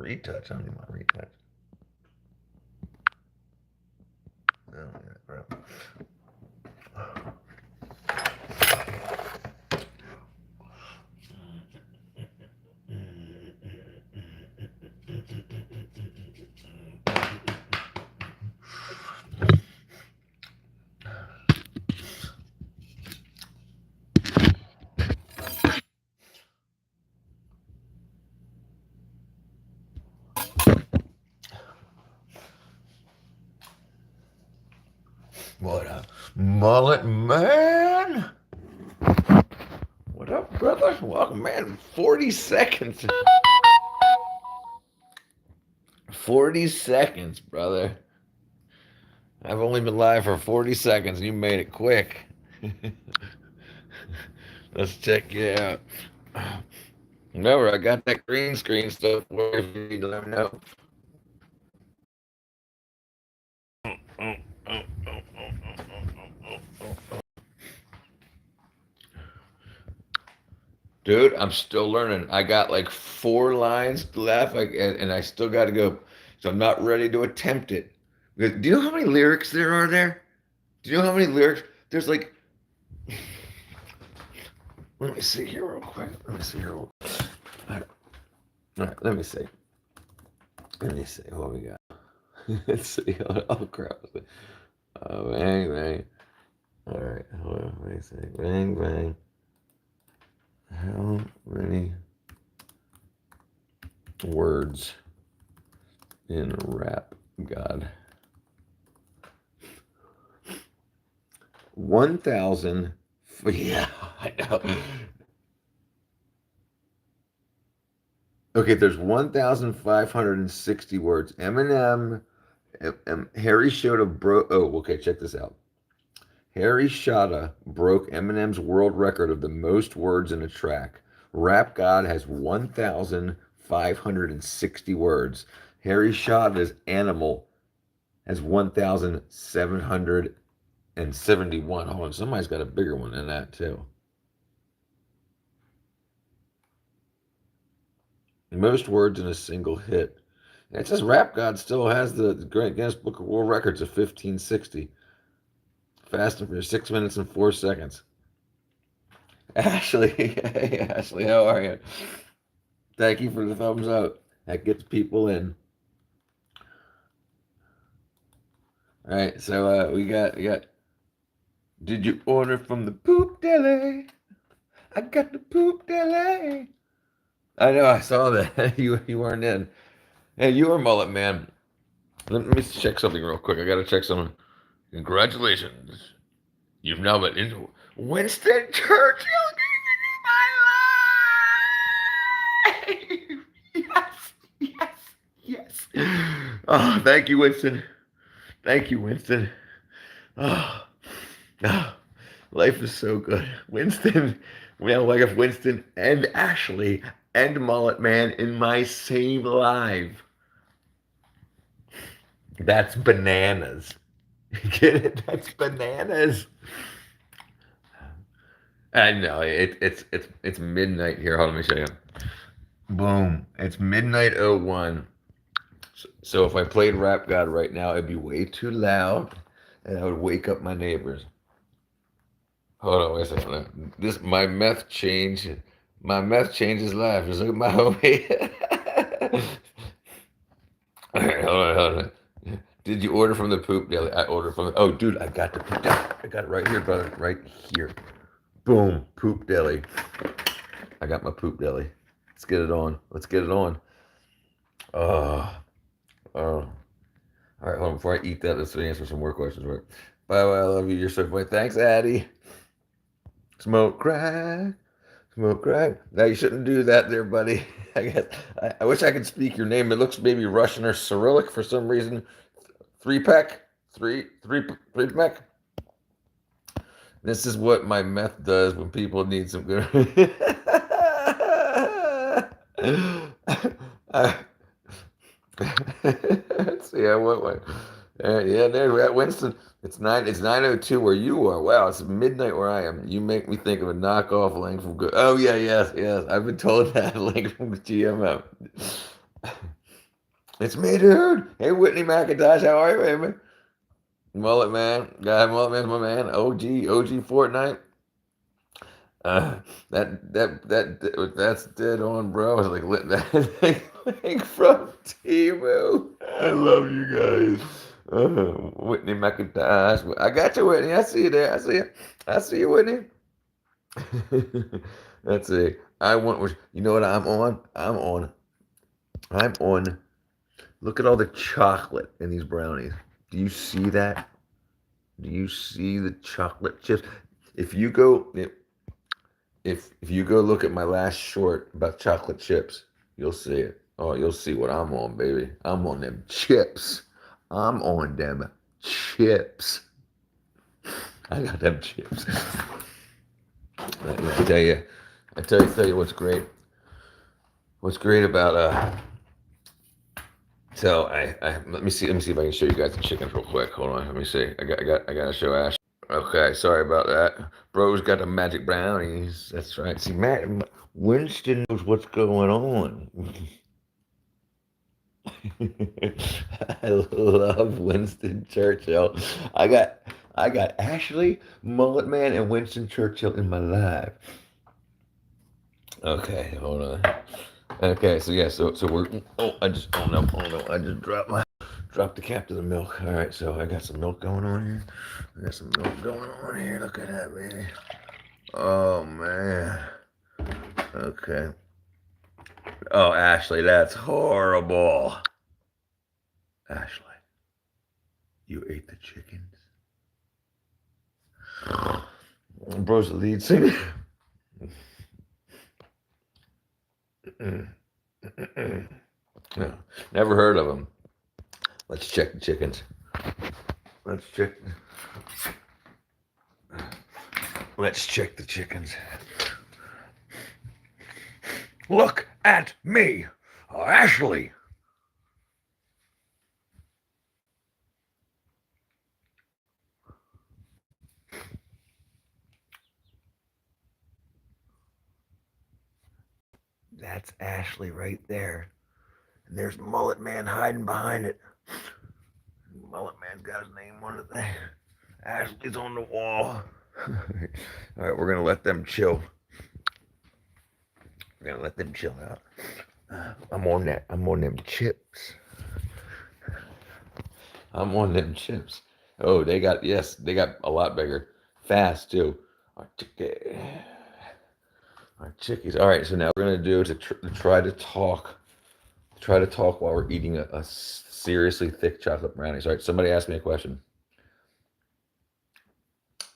retouch. I don't need my retouch. Oh, yeah, crap. What up, mullet man? What up, brother? Welcome, man. 40 seconds. 40 seconds, brother. I've only been live for 40 seconds. You made it quick. Let's check you out. Remember, I got that green screen stuff where if you need to let me know. Dude, I'm still learning. I got like 4 lines left, and I still got to go. So I'm not ready to attempt it. Do you know how many lyrics there are there? Do you know how many lyrics? There's like, let me see here real quick. Let me see here real quick. All right, let me see. Let me see what we got. Let's see. Oh, crap. Oh, bang, bang. All right, hold on. Let me see. Bang, bang. How many words in Rap God? 1,000. Yeah, I know. Okay, there's 1,560 words. Eminem, Harry Shota broke. Oh, okay, check this out. Harry Shota broke Eminem's world record of the most words in a track. Rap God has 1,560 words. Harry Shota's Animal has 1,771. Hold on, somebody's got a bigger one than that, too. Most words in a single hit. It says Rap God still has the Great Guinness Book of World Records of 1560. Fasting for 6 minutes and 4 seconds. Ashley, hey Ashley, how are you? Thank you for the thumbs up. That gets people in. All right, so we got. Did you order from the poop deli? I got the poop deli. I know, I saw that. You weren't in. Hey, you are mullet man. Let me check something real quick. I gotta check something. Congratulations. You've now been into Winston Churchill in my life. Yes, yes, yes. Oh, thank you, Winston. Thank you, Winston. Oh, oh, life is so good. Winston, well, like if Winston and Ashley and Mullet Man in my same live. That's bananas. Get it? That's bananas. I know it's midnight here. Hold on, let me show you. Boom! It's midnight 01. So if I played Rap God right now, it'd be way too loud, and I would wake up my neighbors. Hold on, wait a second. This my meth changes life. Just look at my homie. All right, hold on. Did you order from the poop deli? I ordered from. Oh, dude, I got the poop deli. I got it right here, brother. Right here. Boom, poop deli. I got my poop deli. Let's get it on. Let's get it on. Oh, oh. All right, hold on. Before I eat that, let's answer some more questions. Right. Bye, bye. I love you. You're so funny. Thanks, Addie. Smoke crack. Smoke crack. Now you shouldn't do that, there, buddy. I guess I wish I could speak your name. It looks maybe Russian or Cyrillic for some reason. Three pack. Three pack. This is what my meth does when people need some good. Let's see. I want one. Yeah, there at Winston. It's 9:02 where you are. Wow, it's midnight where I am. You make me think of a knockoff Link from good. Oh yeah, yes. I've been told that Link from GMM. It's me, dude. Hey, Whitney McIntosh, how are you, baby? Mullet man, guy, mullet man's my man. OG Fortnite. Uh, that's dead on, bro. I was like, that thing from Timu. I love you guys. Whitney McIntosh. I got you, Whitney. I see you there. I see you. I see you, Whitney. That's it. I want. You know what I'm on? I'm on. Look at all the chocolate in these brownies. Do you see that? Do you see the chocolate chips? If you go, if you go look at my last short about chocolate chips, you'll see it. Oh, you'll see what I'm on, baby. I'm on them chips. I'm on them chips. I got them chips. I tell you what's great. What's great about so let me see if I can show you guys the chickens real quick. Hold on, let me see. I gotta show Ash. Okay, sorry about that. Bro's got the magic brownies. That's right. See, Winston knows what's going on. I love Winston Churchill. I got Ashley, Mullet Man, and Winston Churchill in my life. Okay, hold on. Okay, so yeah, so we're I just dropped the cap to the milk. All right, so I got some milk going on here. I got some milk going on here. Look at that, baby. Oh man. Okay. Oh, Ashley, that's horrible. Ashley, you ate the chickens. Bro's the lead singer. No, never heard of them. Let's check the chickens. Let's check the chickens. Look at me, Ashley. That's Ashley right there. And there's Mullet Man hiding behind it. Mullet Man's got his name on it there. Ashley's on the wall. All right, we're going to let them chill. We're going to let them chill out. I'm on that. I'm on them chips. I'm on them chips. Oh, they got a lot bigger. Fast, too. Our chickies. All right, so now we're going to do to try to talk. Try to talk while we're eating a seriously thick chocolate brownies. All right, somebody asked me a question.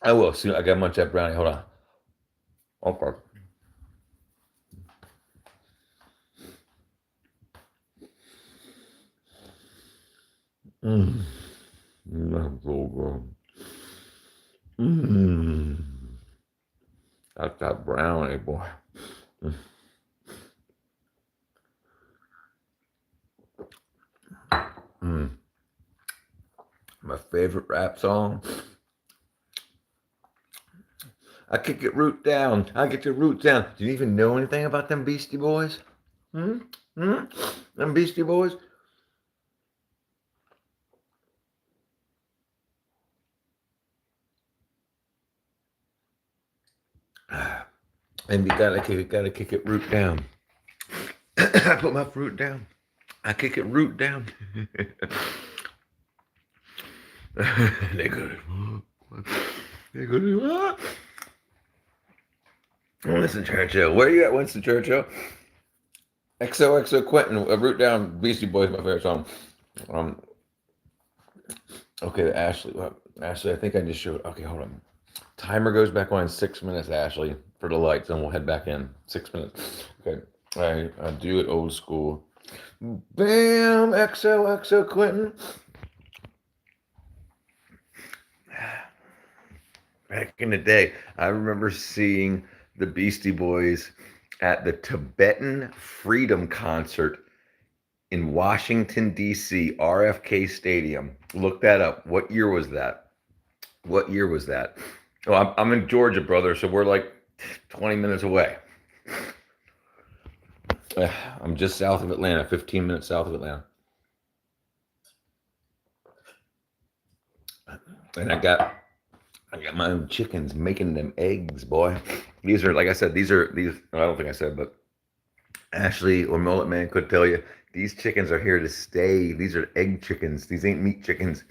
I will. Soon I got to munch that brownie. Hold on. Okay. That's so good. That's that brownie, boy. My favorite rap song. I kick it root down. I get your root down. Do you even know anything about them Beastie Boys? Them Beastie Boys? And you gotta kick it root down. I put my fruit down. I kick it root down. They go. What? Winston Churchill. Where you at, Winston Churchill? XOXO Quentin. Root down. Beastie Boys, my favorite song. Okay, Ashley. Ashley, I think I just showed. Okay, hold on. Timer goes back on in 6 minutes, Ashley, for the lights, and we'll head back in. 6 minutes. Okay. I do it old school. Bam! XOXO Quentin. Back in the day, I remember seeing the Beastie Boys at the Tibetan Freedom Concert in Washington, D.C., RFK Stadium. Look that up. What year was that? What year was that? Oh, I'm in Georgia, brother, so we're like 20 minutes away. I'm just south of Atlanta, 15 minutes south of Atlanta. And I got my own chickens making them eggs, boy. These are, like I said, these. I don't think I said, but Ashley or Mullet Man could tell you these chickens are here to stay. These are egg chickens. These ain't meat chickens.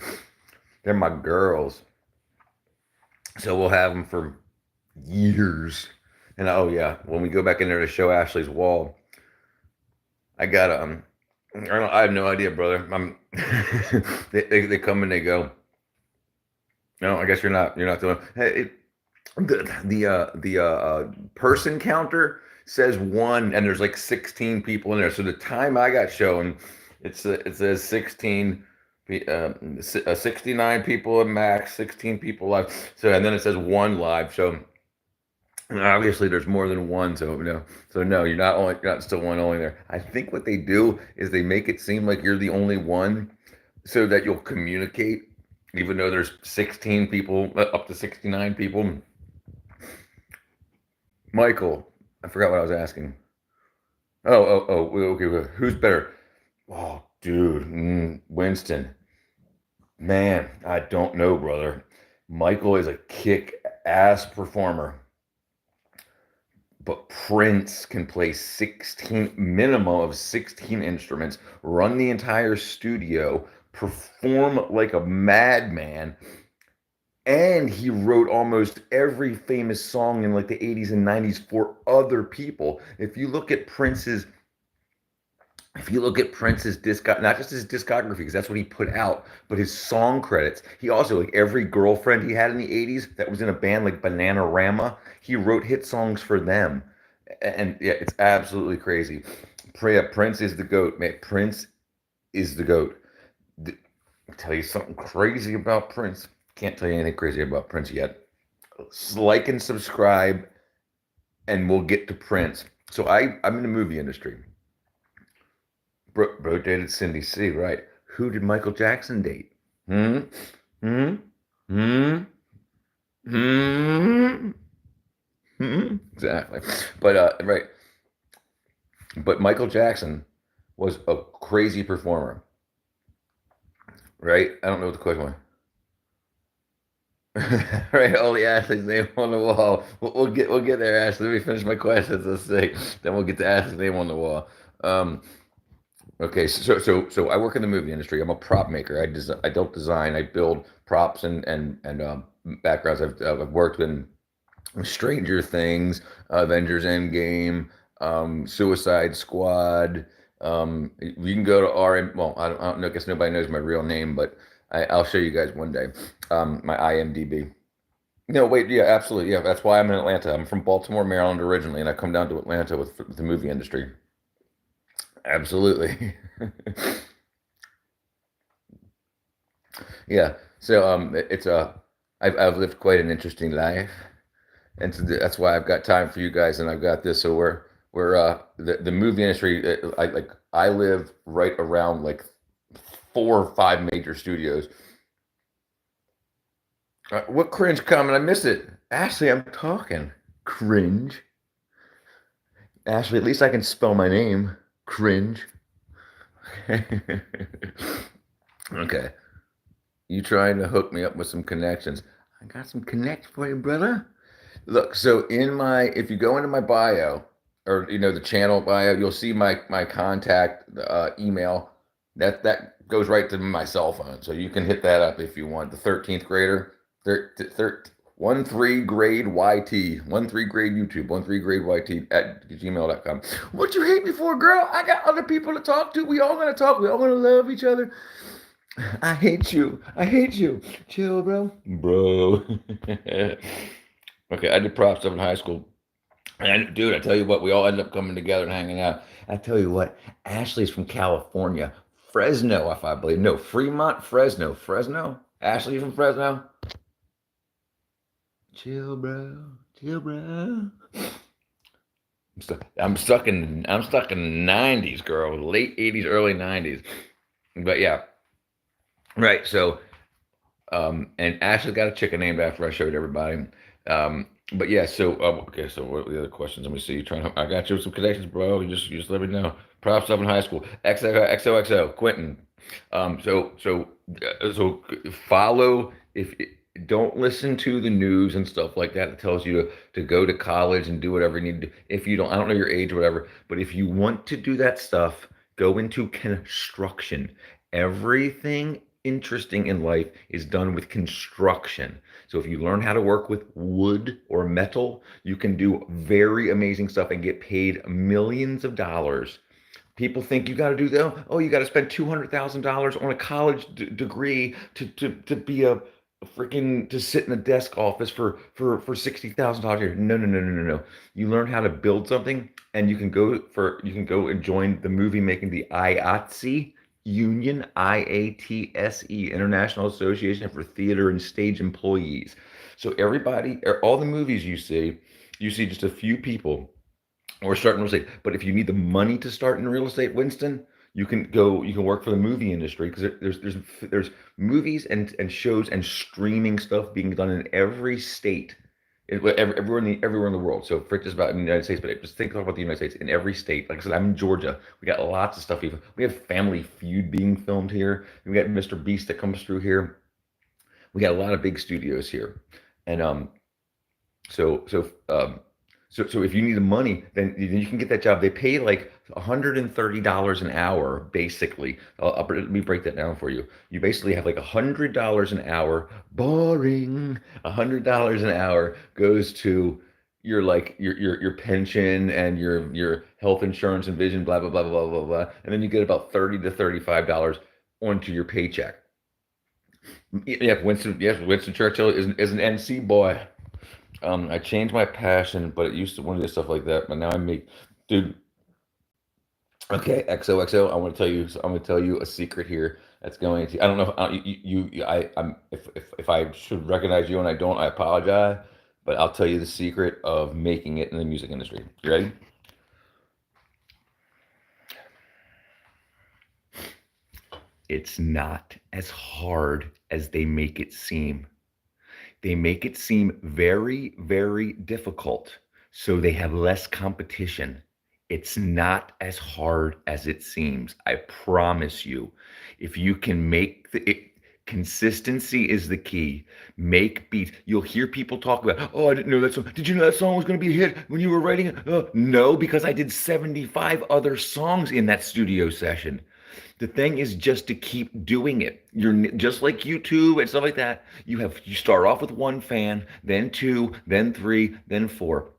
They're my girls. So we'll have them for years. And oh yeah, when we go back in there to show Ashley's wall, I got I have no idea, brother. They come and they go. No, I guess you're not doing. Hey, the person counter says one, and there's like 16 people in there. So the time I got shown, it says 16, 69 people in max, 16 people live. So and then it says one live. So obviously there's more than one. So no, you're not still one only there. I think what they do is they make it seem like you're the only one, so that you'll communicate, even though there's 16 people, up to 69 people. Michael, I forgot what I was asking. Okay. Who's better? Oh, dude, Winston. Man, I don't know, brother. Michael is a kick-ass performer, but Prince can play 16, minimum of 16 instruments, run the entire studio, perform like a madman, and he wrote almost every famous song in like the 80s and 90s for other people. If you look at Prince's disc, not just his discography, because that's what he put out, but his song credits. He also, like, every girlfriend he had in the 80s that was in a band like Bananarama, he wrote hit songs for them. And yeah, it's absolutely crazy. Prince is the GOAT, man. Prince is the GOAT. I'll tell you something crazy about Prince. Can't tell you anything crazy about Prince yet. Like and subscribe, and we'll get to Prince. So I'm in the movie industry. Bro dated Cindy C, right? Who did Michael Jackson date? Hmm? Hmm? Hmm? Hmm? Hmm? Exactly. Right. But Michael Jackson was a crazy performer, right? I don't know what the question was. Right, only Ashley's name on the wall. We'll get there, Ashley. Let me finish my questions. Let's see. Then we'll get to Ashley's name on the wall. Um, okay, so I work in the movie industry. I'm a prop maker. I don't design. I build props and backgrounds. I've worked in Stranger Things, Avengers Endgame, Suicide Squad. You can go to our, well, I don't know, I guess nobody knows my real name, but I'll show you guys one day. My IMDb. No, wait, yeah, absolutely, yeah. That's why I'm in Atlanta. I'm from Baltimore, Maryland originally, and I come down to Atlanta with the movie industry. Absolutely. Yeah. So I've lived quite an interesting life, and so that's why I've got time for you guys, and I've got this. So we're the movie industry. I live right around like 4 or 5 major studios. What cringe comment? I missed it. Ashley, I'm talking. Cringe. Ashley, at least I can spell my name. Cringe. Okay. You trying to hook me up with some connections? I got some connections for you, brother. Look, so if you go into my bio, or the channel bio, you'll see my contact email. That goes right to my cell phone, so you can hit that up if you want. The 13th grader, 13 grade YT, 13 grade YouTube, 13 grade YT at gmail.com. What you hate me for, girl? I got other people to talk to. We all gonna talk. We all gonna love each other. I hate you. I hate you. Chill, bro. Bro. Okay, I did prop stuff in high school. And dude, I tell you what, we all ended up coming together and hanging out. I tell you what, Ashley's from California. Fresno, if I believe. No, Fremont, Fresno. Fresno? Ashley from Fresno? Chill, bro. Chill, bro. I'm stuck in the 90s, girl. Late 80s, early 90s. But yeah. Right. So and Ashley got a chicken named after I showed everybody. But yeah, so okay, so what are the other questions? Let me see. I got you with some connections, bro. You just let me know. Props up in high school. XOXO, Quentin. So follow if don't listen to the news and stuff like that that tells you to go to college and do whatever you need to do. If you don't, I don't know your age or whatever, but if you want to do that stuff, go into construction. Everything interesting in life is done with construction. So if you learn how to work with wood or metal, you can do very amazing stuff and get paid millions of dollars. People think you got to do that. Oh, you got to spend $200,000 on a college degree to be a freaking to sit in a desk office for $60,000 a year. No, no, no, no, no, no. You learn how to build something, and you can go and join the movie making, the IATSE Union, IATSE, International Association for Theater and Stage Employees. So everybody, all the movies you see just a few people or start in real estate. But if you need the money to start in real estate, Winston, you can work for the movie industry because there's movies and shows and streaming stuff being done in every state, everywhere in the world. So for just about in the United States, but just think about the United States in every state. Like I said, I'm in Georgia. We got lots of stuff. Even we have Family Feud being filmed here. We got Mr. Beast that comes through here. We got a lot of big studios here, and so so so if you need the money, then you can get that job. They pay like $130 an hour, basically. Let me break that down for you. You basically have like $100 an hour. Boring. $100 an hour goes to your pension and your health insurance and vision, blah blah blah blah blah blah, and then you get about $30 to $35 onto your paycheck. Yeah, Winston Churchill is an NC boy. I changed my passion, but it used to want to do stuff like that. But now I make, dude. Okay, XOXO. I'm going to tell you a secret here. That's going to. I don't know. I'm. If I should recognize you and I don't, I apologize. But I'll tell you the secret of making it in the music industry. You ready? It's not as hard as they make it seem. They make it seem very, very difficult, so they have less competition. It's not as hard as it seems. I promise you. If you can make consistency is the key. Make beats. You'll hear people talk about, oh, I didn't know that song. Did you know that song was going to be a hit when you were writing it? No, because I did 75 other songs in that studio session. The thing is just to keep doing it. You're just like YouTube and stuff like that. You start off with one fan, then two, then three, then four.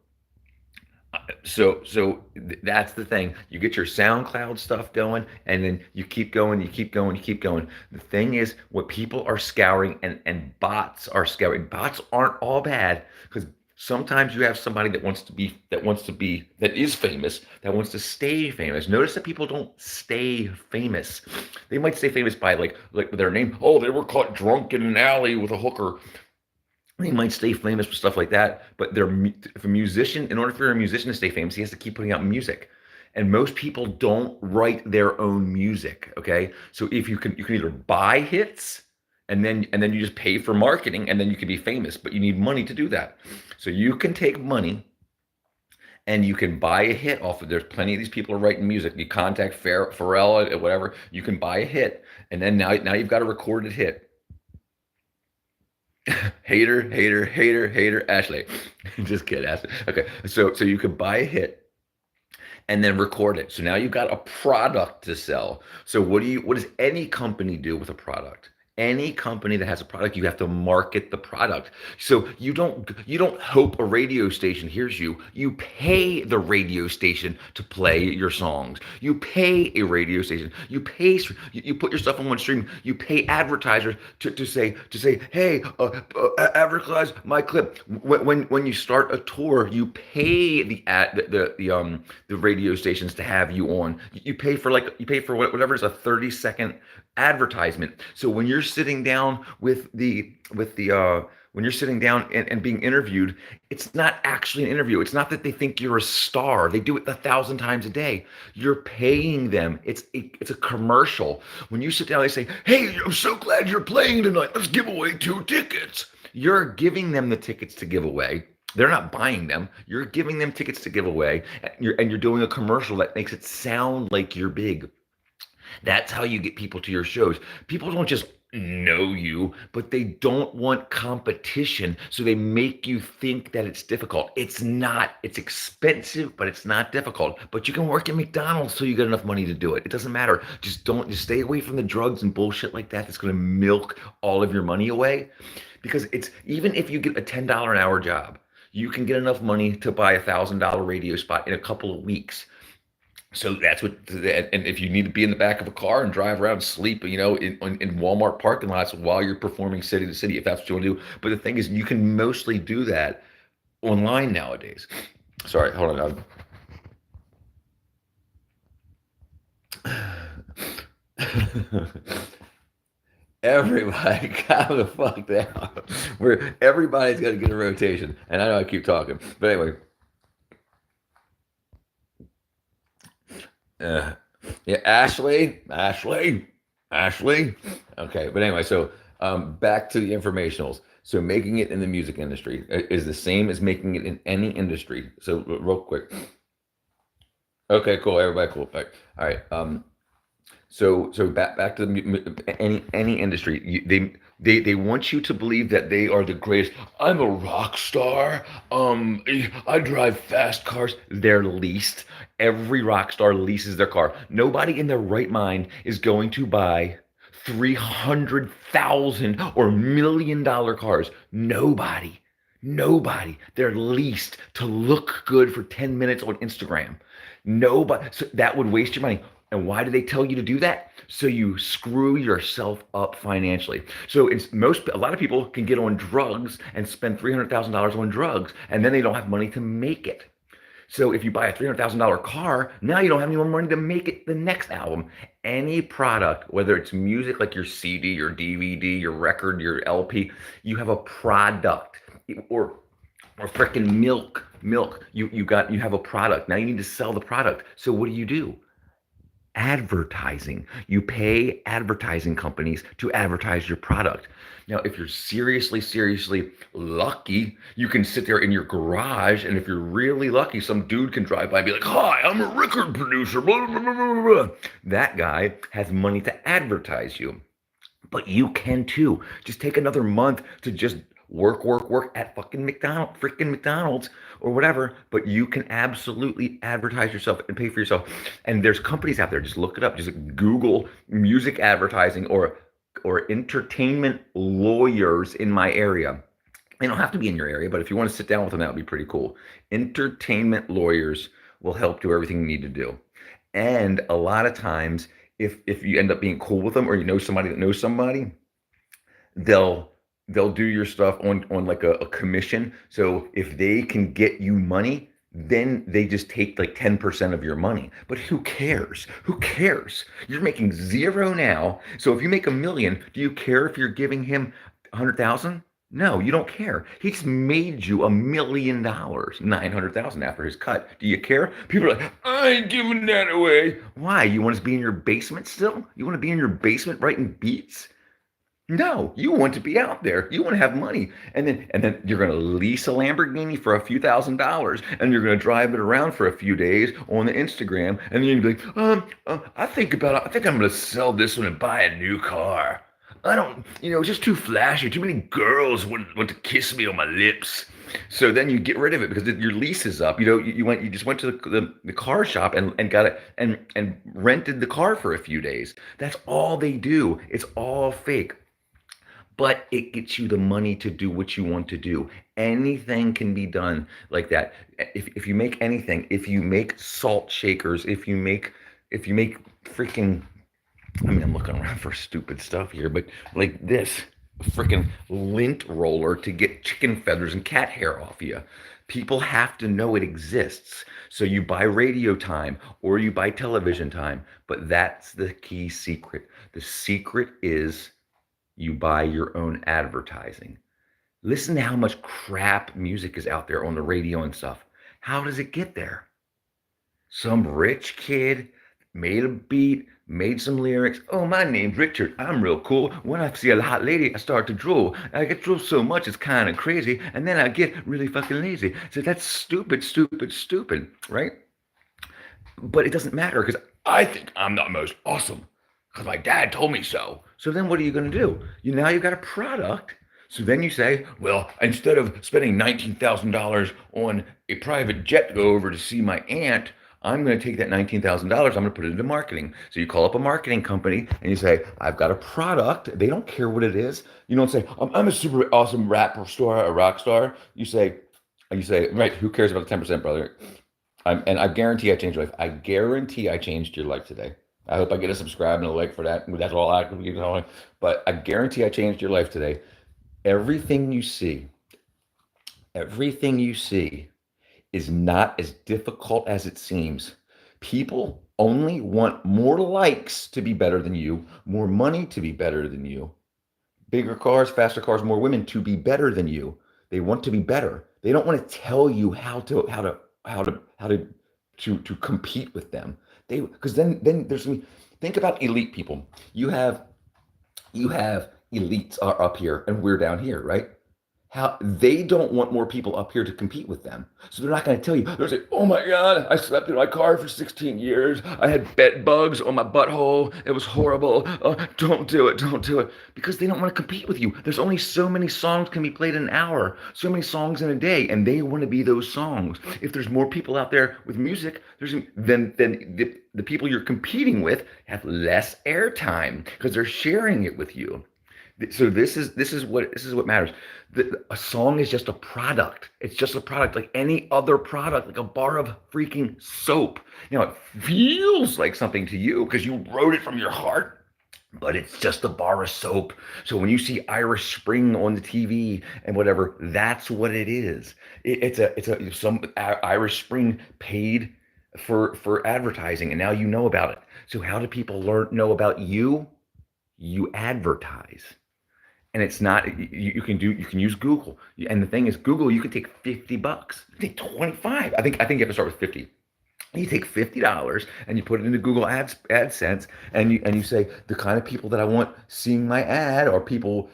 So that's the thing. You get your SoundCloud stuff going, and then you keep going, you keep going, you keep going. The thing is, what people are scouring and bots are scouring. Bots aren't all bad because sometimes you have somebody that is famous, that wants to stay famous. Notice that people don't stay famous. They might stay famous by like their name. Oh, they were caught drunk in an alley with a hooker. They might stay famous for stuff like that, but if a musician, in order for a musician to stay famous, he has to keep putting out music. And most people don't write their own music. Okay, so if you can either buy hits and then you just pay for marketing and then you can be famous, but you need money to do that. So you can take money and you can buy a hit off of. There's plenty of these people are writing music. You contact Pharrell or whatever. You can buy a hit, and then now you've got a recorded hit. Hater, hater, hater, hater, Ashley. Just kidding, Ashley. Okay, so you could buy a hit and then record it. So now you've got a product to sell. So what does any company do with a product? Any company that has a product, you have to market the product. So you don't hope a radio station hears you. You pay the radio station to play your songs. You pay a radio station. You put your stuff on one stream. You pay advertisers to say, hey, advertise my clip. When you start a tour, you pay the radio stations to have you on. You pay for whatever is a 30-second advertisement. So when you're sitting down when you're sitting down and being interviewed, it's not actually an interview. It's not that they think you're a star. They do it 1,000 times a day. You're paying them. It's a commercial. When you sit down, they say, hey, I'm so glad you're playing tonight. Let's give away 2 tickets. You're giving them the tickets to give away. They're not buying them. You're giving them tickets to give away. And you're doing a commercial that makes it sound like you're big. That's how you get people to your shows. People don't just know you, but they don't want competition. So they make you think that it's difficult. It's not. It's expensive, but it's not difficult. But you can work at McDonald's till you get enough money to do it. It doesn't matter. Just stay away from the drugs and bullshit like that that's going to milk all of your money away. Because it's even if you get a $10 an hour job, you can get enough money to buy $1,000 radio spot in a couple of weeks. So that's what, and if you need to be in the back of a car and drive around and sleep, in Walmart parking lots while you're performing city to city, if that's what you want to do. But the thing is, you can mostly do that online nowadays. Sorry, hold on. Everybody calm the fuck down. Everybody's got to get a rotation. And I know I keep talking. But anyway. Uh, yeah, Ashley. Okay, but anyway, so back to the informationals. So making it in the music industry is the same as making it in any industry. So real quick. Okay, cool. Everybody, cool. All right. So back to any industry. They want you to believe that they are the greatest. I'm a rock star. I drive fast cars. They're leased. Every rock star leases their car. Nobody in their right mind is going to buy 300,000 or $1 million cars. Nobody. They're leased to look good for 10 minutes on Instagram. Nobody. So that would waste your money. And why do they tell you to do that? So you screw yourself up financially. So a lot of people can get on drugs and spend $300,000 on drugs, and then they don't have money to make it. So if you buy a $300,000 car, now you don't have any more money to make it the next album. Any product, whether it's music like your CD, your DVD, your record, your LP, you have a product, or freaking milk. You have a product. Now you need to sell the product. So what do? Advertising. You pay advertising companies to advertise your product. Now, if you're seriously lucky, you can sit there in your garage, and if you're really lucky, some dude can drive by and be like, "Hi, I'm a record producer." Blah, blah, blah, blah, blah. That guy has money to advertise you. But you can too. Just take another month to just work at freaking McDonald's or whatever, but you can absolutely advertise yourself and pay for yourself. And there's companies out there, just look it up, just Google music advertising or entertainment lawyers in my area. They don't have to be in your area, but if you want to sit down with them, that would be pretty cool. Entertainment lawyers will help do everything you need to do. And a lot of times, if you end up being cool with them, or you know somebody that knows somebody, they'll do your stuff on like a commission. So if they can get you money, then they just take like 10% of your money. But who cares? You're making zero now. So if you make $1 million, do you care if you're giving him 100,000? No, you don't care. He just made you $1 million, 900,000 after his cut. Do you care? People are like, I ain't giving that away. Why? You want to be in your basement still? You want to be in your basement writing beats? No, you want to be out there. You want to have money. And then you're going to lease a Lamborghini for a few $1,000s, and you're going to drive it around for a few days on the Instagram. And then you're going to be like, I think I'm going to sell this one and buy a new car. I don't, it's just too flashy. Too many girls want to kiss me on my lips. So then you get rid of it because your lease is up. You just went to the car shop and got it and rented the car for a few days. That's all they do. It's all fake. But it gets you the money to do what you want to do. Anything can be done like that. If you make anything, if you make salt shakers, if you make freaking, I'm looking around for stupid stuff here, but like this freaking lint roller to get chicken feathers and cat hair off you. People have to know it exists. So you buy radio time or you buy television time, but that's the key secret. The secret is you buy your own advertising. Listen to how much crap music is out there on the radio and stuff. How does it get there? Some rich kid made a beat, made some lyrics. Oh, my name's Richard. I'm real cool. When I see a hot lady, I start to drool. I get drool so much, it's kind of crazy. And then I get really fucking lazy. So that's stupid, right? But it doesn't matter because I think I'm the most awesome because my dad told me so. So then what are you going to do? Now you've got a product. So then you say, well, instead of spending $19,000 on a private jet to go over to see my aunt, I'm going to take that $19,000. I'm going to put it into marketing. So you call up a marketing company and you say, I've got a product. They don't care what it is. You don't say, I'm a super awesome rapper star, a rock star. You say, right, who cares about the 10%, brother? And I guarantee I changed your life. I guarantee I changed your life today. I hope I get a subscribe and a like for that. That's all I can do. But I guarantee I changed your life today. Everything you see, everything you see is not as difficult as it seems. People only want more likes to be better than you, more money to be better than you, bigger cars, faster cars, more women to be better than you. They want to be better. They don't want to tell you how to compete with them. Because then there's, think about elite people. You have elites are up here and we're down here, right? How they don't want more people up here to compete with them. So they're not going to tell you. They're say, "Oh my God, I slept in my car for 16 years. I had bed bugs on my butthole. It was horrible. Oh, don't do it. Don't do it." Because they don't want to compete with you. There's only so many songs can be played in an hour, so many songs in a day, and they want to be those songs. If there's more people out there with music, then the people you're competing with have less airtime because they're sharing it with you. So this is what matters. A song is just a product. It's just a product like any other product, like a bar of freaking soap. It feels like something to you because you wrote it from your heart, but it's just a bar of soap. So when you see Irish Spring on the TV and whatever, that's what it is. It's some Irish Spring paid for advertising, and now you know about it. So how do people know about you? You advertise. And it's not, you can use Google. And the thing is, Google, you can take $50, take 25. I think you have to start with 50. You take $50 and you put it into Google AdSense, and you say the kind of people that I want seeing my ad are people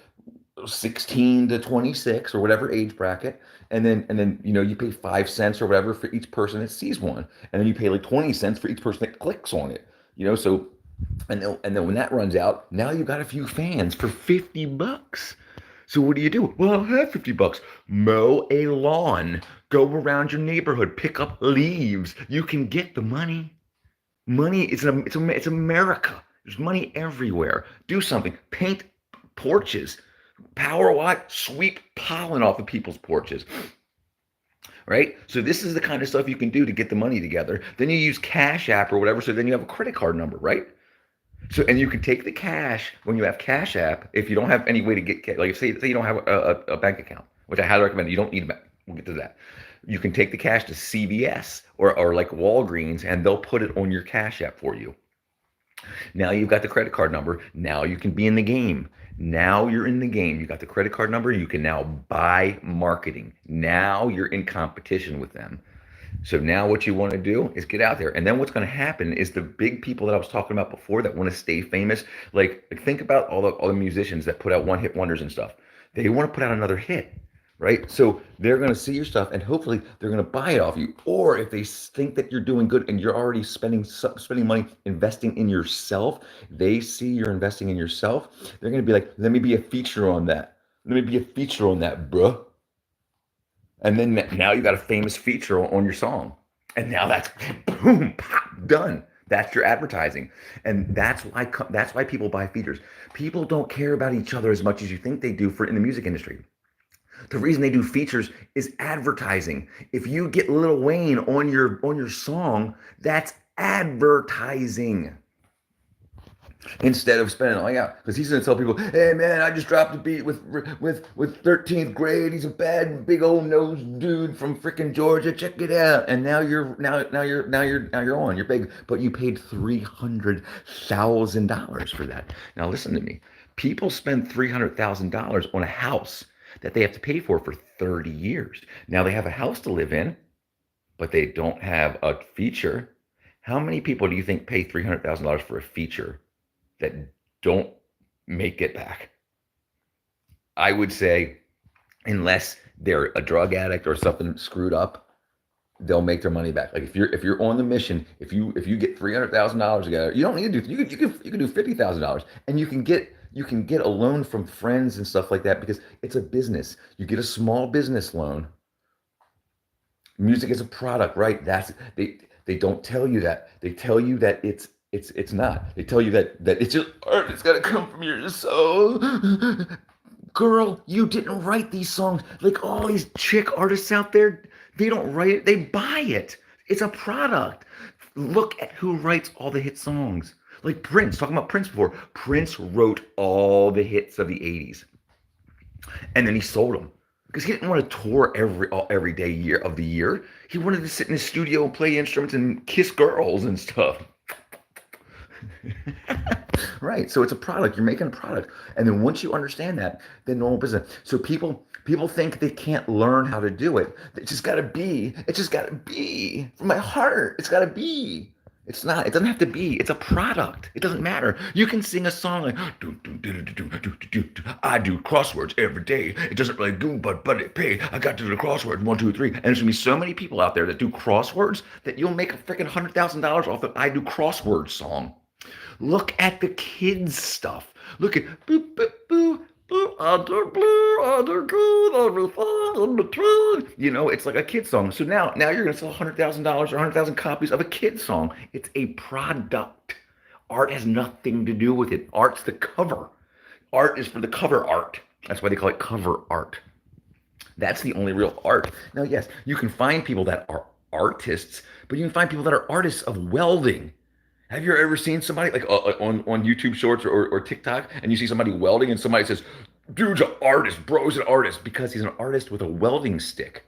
16 to 26 or whatever age bracket, and then you pay 5 cents or whatever for each person that sees one, and then you pay like 20 cents for each person that clicks on it. So. And then when that runs out, now you got a few fans for $50. So what do you do? Well, I'll have $50. Mow a lawn. Go around your neighborhood. Pick up leaves. You can get the money. Money it's America. There's money everywhere. Do something. Paint porches. Power wash. Sweep pollen off of people's porches. Right? So this is the kind of stuff you can do to get the money together. Then you use Cash App or whatever. So then you have a credit card number, right? So, and you can take the cash when you have Cash App. If you don't have any way to get cash, like say you don't have a bank account, which I highly recommend. You don't need a bank. We'll get to that. You can take the cash to CVS or like Walgreens, and they'll put it on your Cash App for you. Now you've got the credit card number. Now you can be in the game. Now you're in the game. You got the credit card number. You can now buy marketing. Now you're in competition with them. So now what you want to do is get out there. And then what's going to happen is the big people that I was talking about before that want to stay famous, like think about all the musicians that put out one-hit wonders and stuff. They want to put out another hit, right? So they're going to see your stuff and hopefully they're going to buy it off you. Or if they think that you're doing good and you're already spending money investing in yourself, they see you're investing in yourself, they're going to be like, let me be a feature on that. Let me be a feature on that, bro. And then now you got a famous feature on your song. And now that's boom, pop, done. That's your advertising. And that's why people buy features. People don't care about each other as much as you think they do in the music industry. The reason they do features is advertising. If you get Lil Wayne on your song, that's advertising. Instead of spending, because he's gonna tell people, "Hey man, I just dropped a beat with 13th grade. He's a bad big old nose dude from freaking Georgia. Check it out." And now you're on. You're big, but you paid $300,000 for that. Now listen to me. People spend $300,000 on a house that they have to pay for 30 years. Now they have a house to live in, but they don't have a feature. How many people do you think pay $300,000 for a feature that don't make it back? I would say, unless they're a drug addict or something screwed up, they'll make their money back. Like if you're on the mission, if you get $300,000 together, you don't need to do, you can do $50,000 and you can You can get a loan from friends and stuff like that because it's a business. You get a small business loan. Music is a product, right? They don't tell you that. They tell you that it's not. They tell you that it's just art. It's gotta come from your soul. Girl, you didn't write these songs. Like all these chick artists out there, they don't write it, they buy it. It's a product. Look at who writes all the hit songs. Like Prince, talking about Prince before. Prince wrote all the hits of the 80s. And then he sold them. Because he didn't want to tour every day year of the year. He wanted to sit in his studio and play instruments and kiss girls and stuff. Right. So it's a product. You're making a product. And then once you understand that, then normal business. So people think they can't learn how to do it. It's just gotta be. It's just gotta be. From my heart. It's gotta be. It's not, it doesn't have to be. It's a product. It doesn't matter. You can sing a song like I do crosswords every day. It doesn't really do, but it pay. I got to do the crosswords, 1, 2, 3. And there's gonna be so many people out there that do crosswords that you'll make a freaking $100,000 off the I do crosswords song. Look at the kids stuff. Look at boop boop boo. Under blue, under green, everything in between. You know, it's like a kid song. So now you're gonna sell $100,000 or 100,000 copies of a kid song. It's a product. Art has nothing to do with it. Art's the cover. Art is for the cover art. That's why they call it cover art. That's the only real art. Now, yes, you can find people that are artists, but you can find people that are artists of welding. Have you ever seen somebody like on YouTube Shorts or TikTok, and you see somebody welding, and somebody says, "Dude's an artist, bro's an artist," because he's an artist with a welding stick.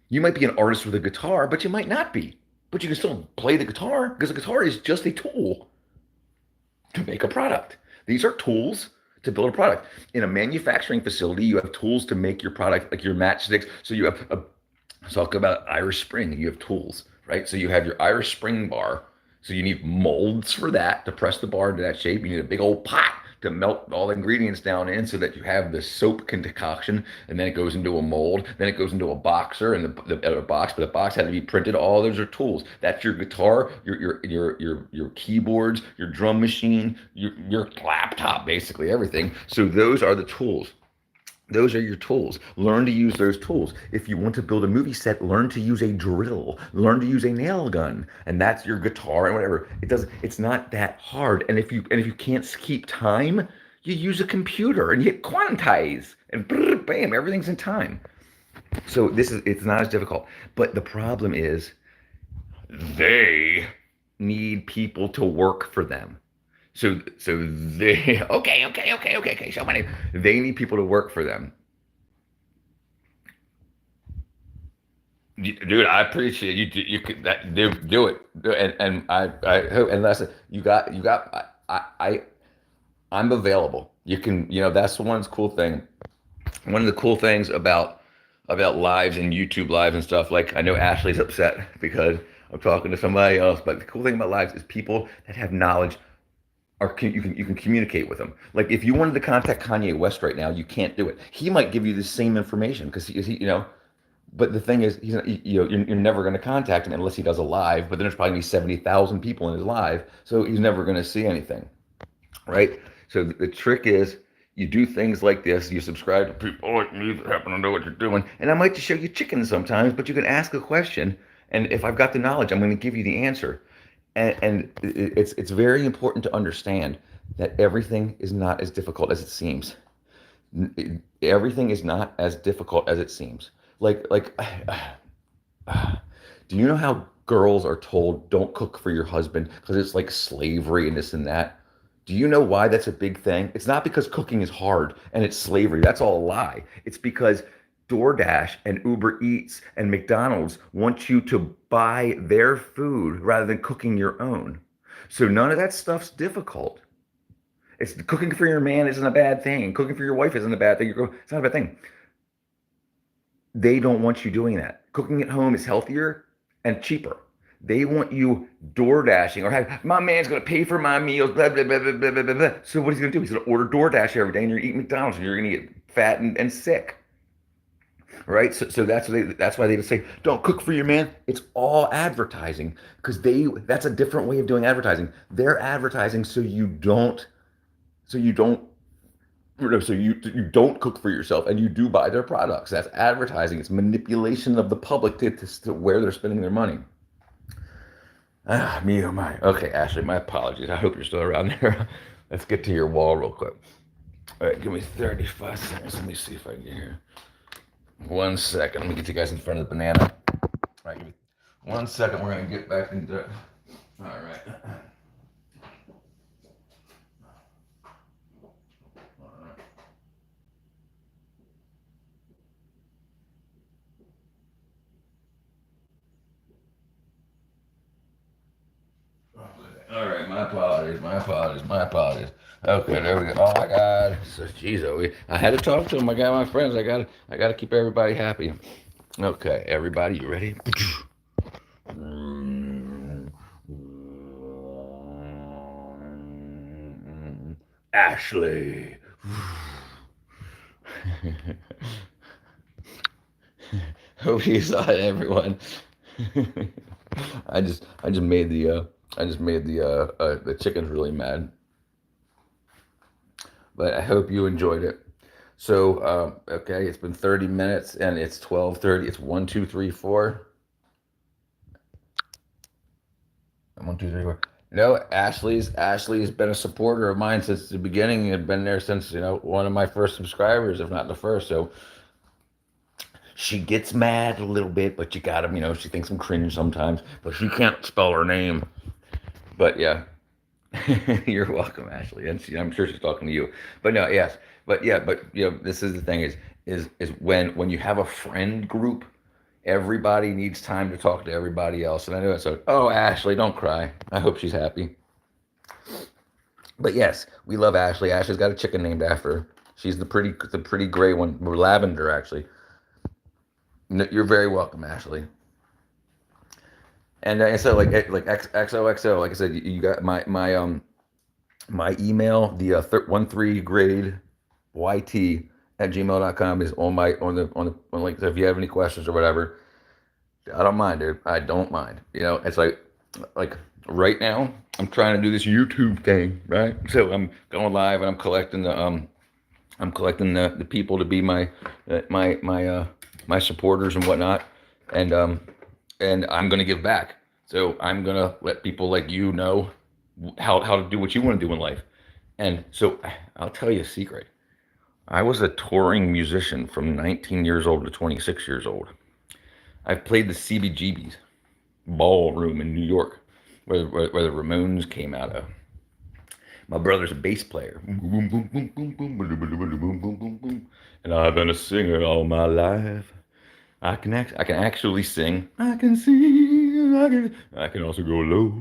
You might be an artist with a guitar, but you might not be. But you can still play the guitar because the guitar is just a tool to make a product. These are tools to build a product. In a manufacturing facility, you have tools to make your product, like your matchsticks. So you have let's talk about Irish Spring. You have tools, right? So you have your Irish Spring bar. So you need molds for that to press the bar into that shape. You need a big old pot to melt all the ingredients down in so that you have the soap concoction, and then it goes into a mold. Then it goes into a boxer and the box, but the box had to be printed. All those are tools. That's your guitar, your keyboards, your drum machine, your laptop, basically everything. So those are the tools. Those are your tools. Learn to use those tools. If you want to build a movie set, learn to use a drill. Learn to use a nail gun, and that's your guitar and whatever. It's not that hard. And if you can't keep time, you use a computer and you hit quantize, and bam, everything's in time. So it's not as difficult. But the problem is they need people to work for them. So they okay. So many they need people to work for them. Dude, I appreciate you. You could do it, and I hope, and listen, I'm available. You can, that's the one cool thing. One of the cool things about lives and YouTube lives and stuff. Like, I know Ashley's upset because I'm talking to somebody else, but the cool thing about lives is people that have knowledge you can communicate with him. Like, if you wanted to contact Kanye West right now, you can't do it. He might give you the same information because but the thing is, you're never going to contact him unless he does a live. But then there's probably going to be 70,000 people in his live, so he's never going to see anything, right? So the trick is, you do things like this. You subscribe to people like me that happen to know what you're doing, and I might just show you chickens sometimes. But you can ask a question, and if I've got the knowledge, I'm going to give you the answer. And it's very important to understand that everything is not as difficult as it seems. Everything is not as difficult as it seems. Like, do you know how girls are told don't cook for your husband because it's like slavery and this and that? Do you know why that's a big thing? It's not because cooking is hard and it's slavery. That's all a lie. It's because DoorDash and Uber Eats and McDonald's want you to buy their food rather than cooking your own. So none of that stuff's difficult. It's cooking for your man isn't a bad thing. Cooking for your wife isn't a bad thing. It's not a bad thing. They don't want you doing that. Cooking at home is healthier and cheaper. They want you door dashing or my man's going to pay for my meals, blah, blah, blah, blah, blah, blah, blah. So what he's going to do? He's going to order DoorDash every day, and you're eating McDonald's, and you're going to get fat and sick. Right? So that's why they would say, don't cook for your man. It's all advertising, because that's a different way of doing advertising. They're advertising so you don't So you don't cook for yourself and you do buy their products. That's advertising. It's manipulation of the public to where they're spending their money. Ah, me oh my. Okay, Ashley, my apologies. I hope you're still around there. Let's get to your wall real quick. All right, give me 35 seconds. Let me see if I can get here. 1 second. Let me get you guys in front of the banana. All right, give me 1 second. We're going to get back into it. All right. All right, my apologies, my apologies, my apologies. Okay, there we go. Oh my God, so, geez, I had to talk to him. I got my friends. I got to keep everybody happy. Okay, everybody, you ready? Ashley. Hope you saw it, everyone. I just made the chickens really mad, but I hope you enjoyed it. So okay, it's been 30 minutes and it's 12:30. It's 1, 2, 3, 4. 1, 2, 3, 4. No, Ashley's been a supporter of mine since the beginning and been there since one of my first subscribers, if not the first. So she gets mad a little bit, but you got to, she thinks I'm cringe sometimes, but she can't spell her name. But yeah, you're welcome, Ashley, and I'm sure she's talking to you. But no, yes, but yeah, but this is the thing is when you have a friend group, everybody needs time to talk to everybody else. And I know it's like, oh, Ashley, don't cry. I hope she's happy. But yes, we love Ashley. Ashley's got a chicken named after her. She's the pretty gray one, lavender actually. You're very welcome, Ashley. And so like XOXO, like I said, you got my email, the 13 grade YT at gmail.com is on like, so if you have any questions or whatever, I don't mind, dude. I don't mind. It's like right now I'm trying to do this YouTube thing, right? So I'm going live and I'm collecting the people to be my supporters and whatnot, and I'm gonna give back. So I'm gonna let people like know how to do what you want to do in life. And so I'll tell you a secret. I was a touring musician from 19 years old to 26 years old. I've played the CBGB's ballroom in New York, where the Ramones came out of. My brother's a bass player. And I've been a singer all my life. I can actually sing. I can sing. I can also go low.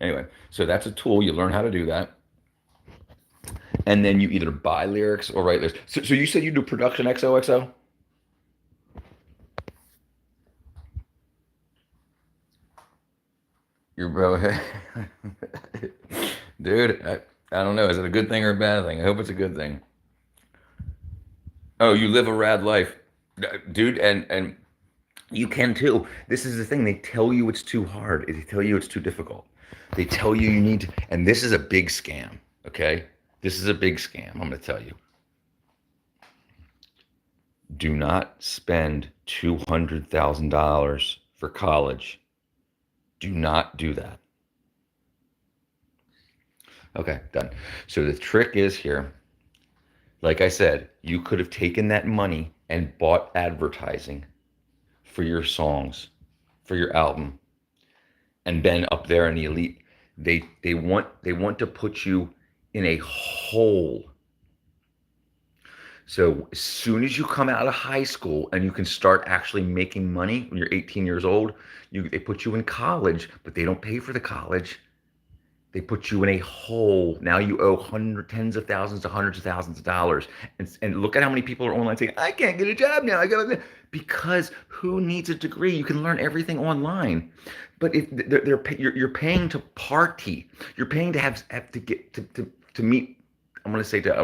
Anyway, so that's a tool. You learn how to do that. And then you either buy lyrics or write lyrics. So you said you do production XOXO? Your brother. Dude, I don't know. Is it a good thing or a bad thing? I hope it's a good thing. Oh, you live a rad life, dude, and you can too. This is the thing. They tell you it's too hard. They tell you it's too difficult. They tell you you need to, and this is a big scam, okay? This is a big scam, I'm going to tell you. Do not spend $200,000 for college. Do not do that. Okay, done. So the trick is here, like I said, you could have taken that money and bought advertising for your songs, for your album, and been up there in the elite. They want to put you in a hole. So as soon as you come out of high school and you can start actually making money when you're 18 years old, they put you in college, but they don't pay for the college. They put you in a hole. Now you owe tens of thousands to hundreds of thousands of dollars. And look at how many people are online saying, I can't get a job now. Because who needs a degree? You can learn everything online. But if you're paying to party, you're paying to have to get to meet. I'm going to say I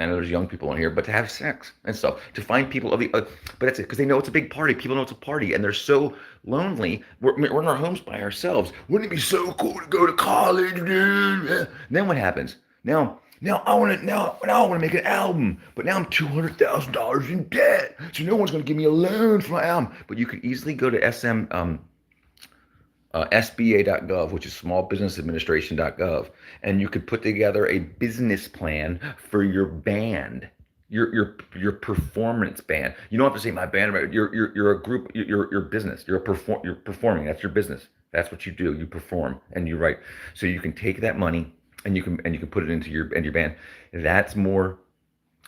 know there's young people in here, but to have sex and stuff, to find people of the, but that's it, because they know it's a big party. People know it's a party, and they're so lonely. We're in our homes by ourselves. Wouldn't it be so cool to go to college, dude? And then what happens? Now Now I want to make an album, but now I'm $200,000 in debt, so no one's going to give me a loan for my album. But you could easily go to SBA.gov, which is smallbusinessadministration.gov, and you could put together a business plan for your band, your performance band. You don't have to say my band. You're a group. Your business. You're performing. That's your business. That's what you do. You perform and you write. So you can take that money and you can put it into your band. That's more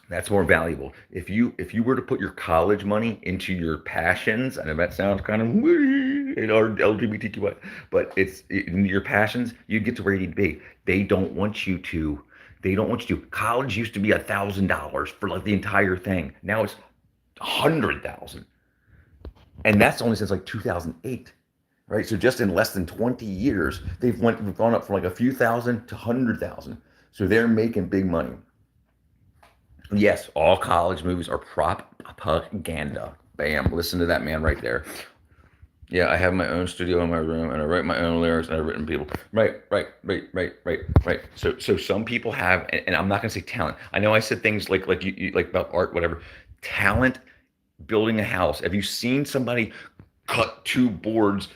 that's more valuable. If you were to put your college money into your passions, I know that sounds kind of or LGBTQI, but it's in your passions, you get to where you need to be. They don't want you to. They don't want you to. College used to be $1,000 for like the entire thing. Now it's 100,000, and that's only since like 2008, right? So just in less than 20 years, we've gone up from like a few thousand to 100,000. So they're making big money. Yes, all college movies are propaganda. Bam, listen to that man right there. Yeah, I have my own studio in my room, and I write my own lyrics, and I've written people. Right. So some people have, and I'm not gonna say talent. I know I said things like you like about art, whatever. Talent, building a house. Have you seen somebody cut two boards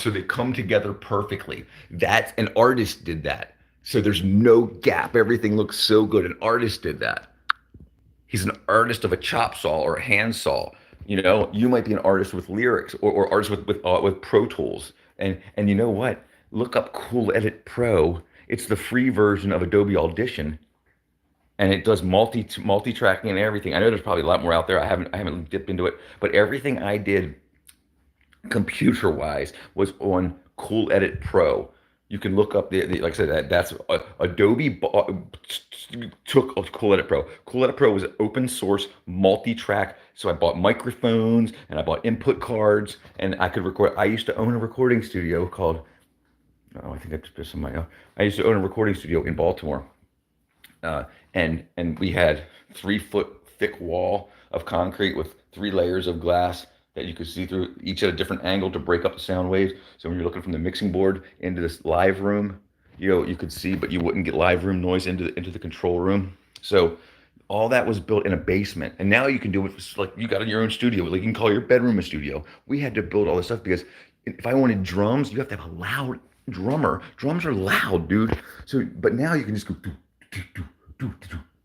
so they come together perfectly? That an artist did that. So there's no gap. Everything looks so good. An artist did that. He's an artist of a chop saw or a hand saw. You know, you might be an artist with lyrics or artist with Pro Tools. And you know what? Look up Cool Edit Pro. It's the free version of Adobe Audition, and it does multi tracking and everything. I know there's probably a lot more out there. I haven't dipped into it, but everything I did computer wise was on Cool Edit Pro. You can look up like I said, that's Adobe took Cool Edit Pro. Cool Edit Pro was an open source multi-track. So I bought microphones and I bought input cards and I could record. I used to own a recording studio called, oh, I think I just somebody. I used to own a recording studio in Baltimore, and we had 3 foot thick wall of concrete with 3 layers of glass that you could see through, each at a different angle to break up the sound waves. So when you're looking from the mixing board into this live room, you could see, but you wouldn't get live room noise into the control room. So all that was built in a basement, and now you can do it like you got in your own studio. Like you can call your bedroom a studio. We had to build all this stuff because if I wanted drums, you have to have a loud drummer. Drums are loud, dude. So, but now you can just go do do do do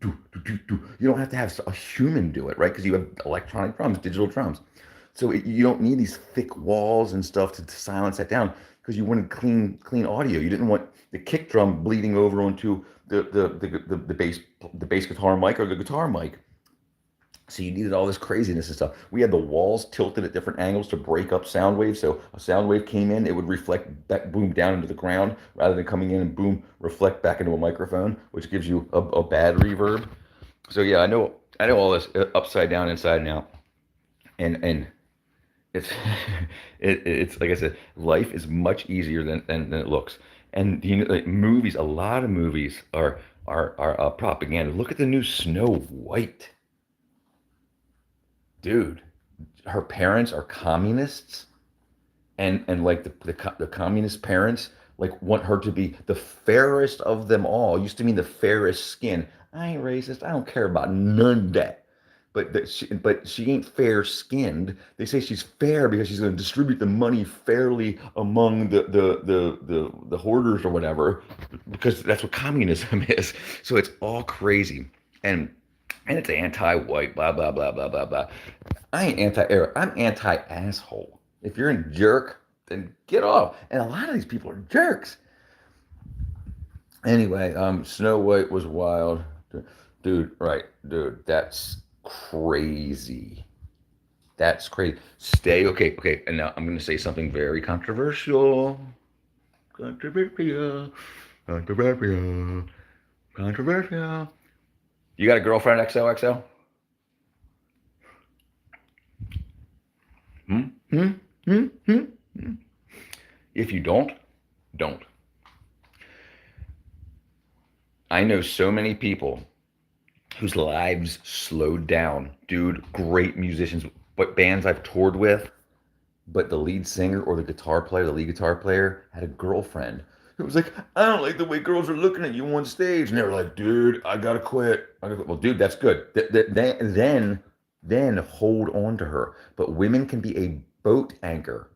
do do do do. You don't have to have a human do it, right? Because you have electronic drums, digital drums. So you don't need these thick walls and stuff to silence that down because you wanted clean audio. You didn't want the kick drum bleeding over onto the bass guitar mic or the guitar mic. So you needed all this craziness and stuff. We had the walls tilted at different angles to break up sound waves. So a sound wave came in, it would reflect back, boom down into the ground rather than coming in and boom reflect back into a microphone, which gives you a bad reverb. So yeah, I know all this upside down, inside and out, and it's it's like I said, life is much easier than it looks. And like movies, a lot of movies are propaganda. Look at the new Snow White, dude. Her parents are communists, and like the communist parents like want her to be the fairest of them all. Used to mean the fairest skin. I ain't racist. I don't care about none of that. But she ain't fair skinned. They say she's fair because she's going to distribute the money fairly among the hoarders or whatever, because that's what communism is. So it's all crazy, and it's anti-white, blah blah blah blah blah blah. I ain't anti-Arab. I'm anti-asshole. If you're a jerk, then get off. And a lot of these people are jerks. Anyway, Snow White was wild, dude. Right, dude. That's crazy. That's crazy. Okay. And now I'm going to say something very controversial. Controversial. You got a girlfriend, XOXO? Hmm? Hmm? Hmm? Hmm? Hmm? If you don't. I know so many people whose lives slowed down. Dude, great musicians, but bands I've toured with, but the lead singer or the lead guitar player had a girlfriend. It was like, I don't like the way girls are looking at you on stage. And they were like, dude, I gotta quit. Well, dude, that's good. Then hold on to her. But women can be a boat anchor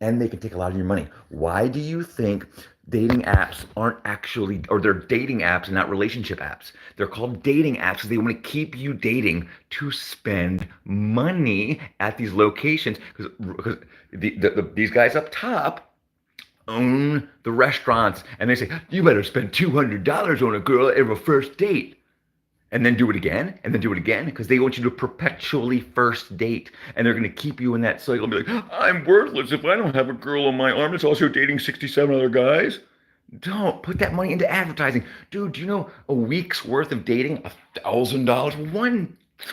and they can take a lot of your money. Why do you think dating apps aren't actually, or they're dating apps and not relationship apps? They're called dating apps because they want to keep you dating to spend money at these locations because these guys up top own the restaurants and they say, you better spend $200 on a girl at a first date and then do it again and then do it again because they want you to perpetually first date and they're going to keep you in that cycle and be like, I'm worthless if I don't have a girl on my arm that's also dating 67 other guys. Don't put that money into advertising. Dude, do you know a week's worth of dating, $1,000,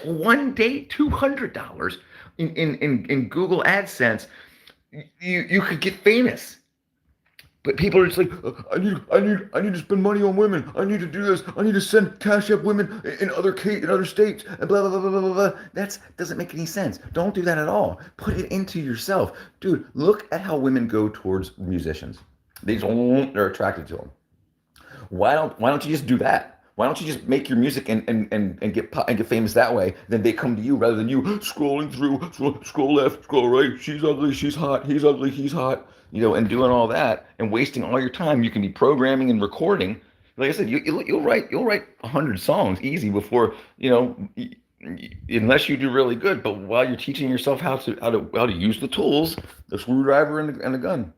one date, $200 in Google AdSense, you could get famous. But people are just like, I need to spend money on women. I need to do this. I need to send cash up women in other states and blah blah blah blah blah blah. That doesn't make any sense. Don't do that at all. Put it into yourself, dude. Look at how women go towards musicians. They're attracted to them. Why don't you just do that? Why don't you just make your music and get famous that way? Then they come to you rather than you scrolling through, scroll left, scroll right. She's ugly, she's hot. He's ugly, he's hot. And doing all that and wasting all your time. You can be programming and recording. Like I said, you'll write 100 songs easy before unless you do really good. But while you're teaching yourself how to use the tools, the screwdriver and the gun.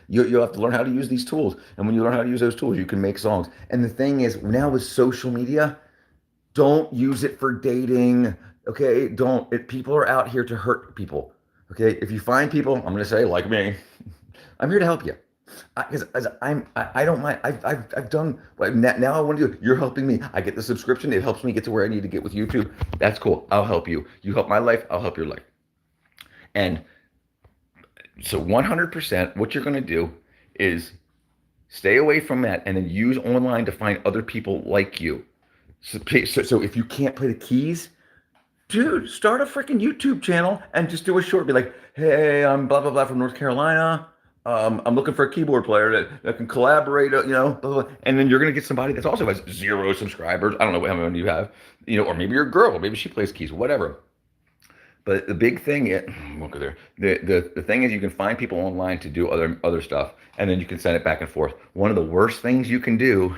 You'll have to learn how to use these tools. And when you learn how to use those tools, you can make songs. And the thing is, now with social media, don't use it for dating. Okay? People are out here to hurt people. Okay? If you find people, I'm going to say, like me, I'm here to help you. Because I don't mind. I've done, now I want to do it. You're helping me. I get the subscription. It helps me get to where I need to get with YouTube. That's cool. I'll help you. You help my life. I'll help your life. And so 100%, what you're going to do is stay away from that and then use online to find other people like you. So if you can't play the keys, dude, start a freaking YouTube channel and just do a short. Be like, hey, I'm blah, blah, blah from North Carolina. I'm looking for a keyboard player that can collaborate, blah, blah, blah. And then you're going to get somebody that also has 0 subscribers. I don't know how many you have, or maybe you're a girl, maybe she plays keys, whatever. But the big thing is, look at there. The thing is, you can find people online to do other stuff, and then you can send it back and forth. One of the worst things you can do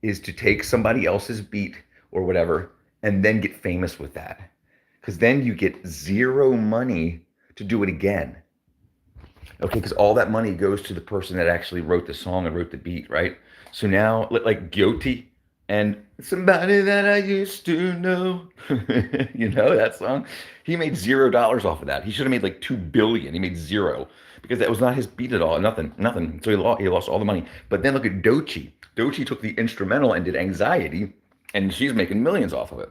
is to take somebody else's beat or whatever, and then get famous with that, because then you get 0 money to do it again. Okay, because all that money goes to the person that actually wrote the song and wrote the beat, right? So now, like Guilty and Somebody That I Used to Know, that song? He made $0 off of that. He should have made like 2 billion. He made 0 because that was not his beat at all. Nothing. So he lost all the money. But then look at Doechii. Doechii took the instrumental and did Anxiety, and she's making millions off of it.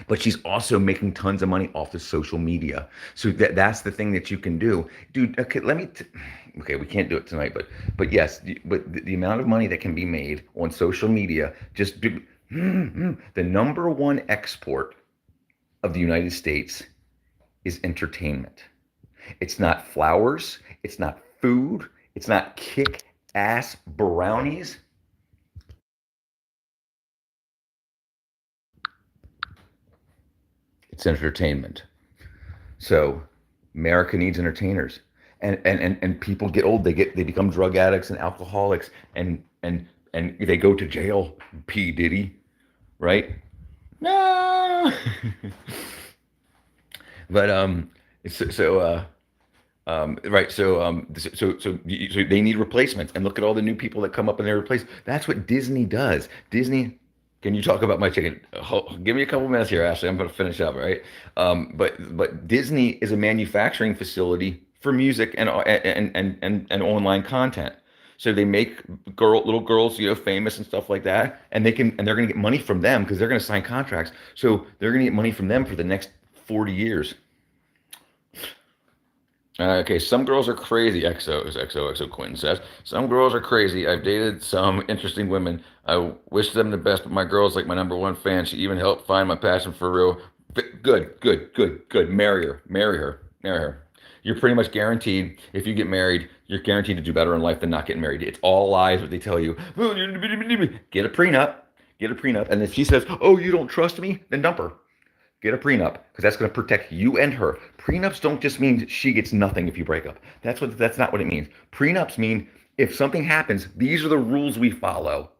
But she's also making tons of money off the social media. So that's the thing that you can do. Dude, okay, we can't do it tonight, but yes, but the amount of money that can be made on social media, the number one export of the United States is entertainment. It's not flowers, it's not food, it's not kick-ass brownies. It's entertainment. So America needs entertainers. And people get old, they become drug addicts and alcoholics and they go to jail. P. Diddy, right? No. But right. So they need replacements, and look at all the new people that come up and they're replaced. That's what Disney does. Disney. Can you talk about my chicken? Give me a couple minutes here, Ashley. I'm going to finish up, right? But Disney is a manufacturing facility for music and online content. So they make little girls, famous and stuff like that, and they're going to get money from them because they're going to sign contracts. So they're going to get money from them for the next 40 years. Okay, some girls are crazy. XOXO Quinn says some girls are crazy. I've dated some interesting women. I wish them the best, but my girl's like my number one fan. She even helped find my passion for real. Good. Marry her. You're pretty much guaranteed, if you get married, you're guaranteed to do better in life than not getting married. It's all lies what they tell you. Get a prenup. Get a prenup. And if she says, oh, you don't trust me, then dump her. Get a prenup because that's going to protect you and her. Prenups don't just mean she gets nothing if you break up. That's not what it means. Prenups mean if something happens, these are the rules we follow,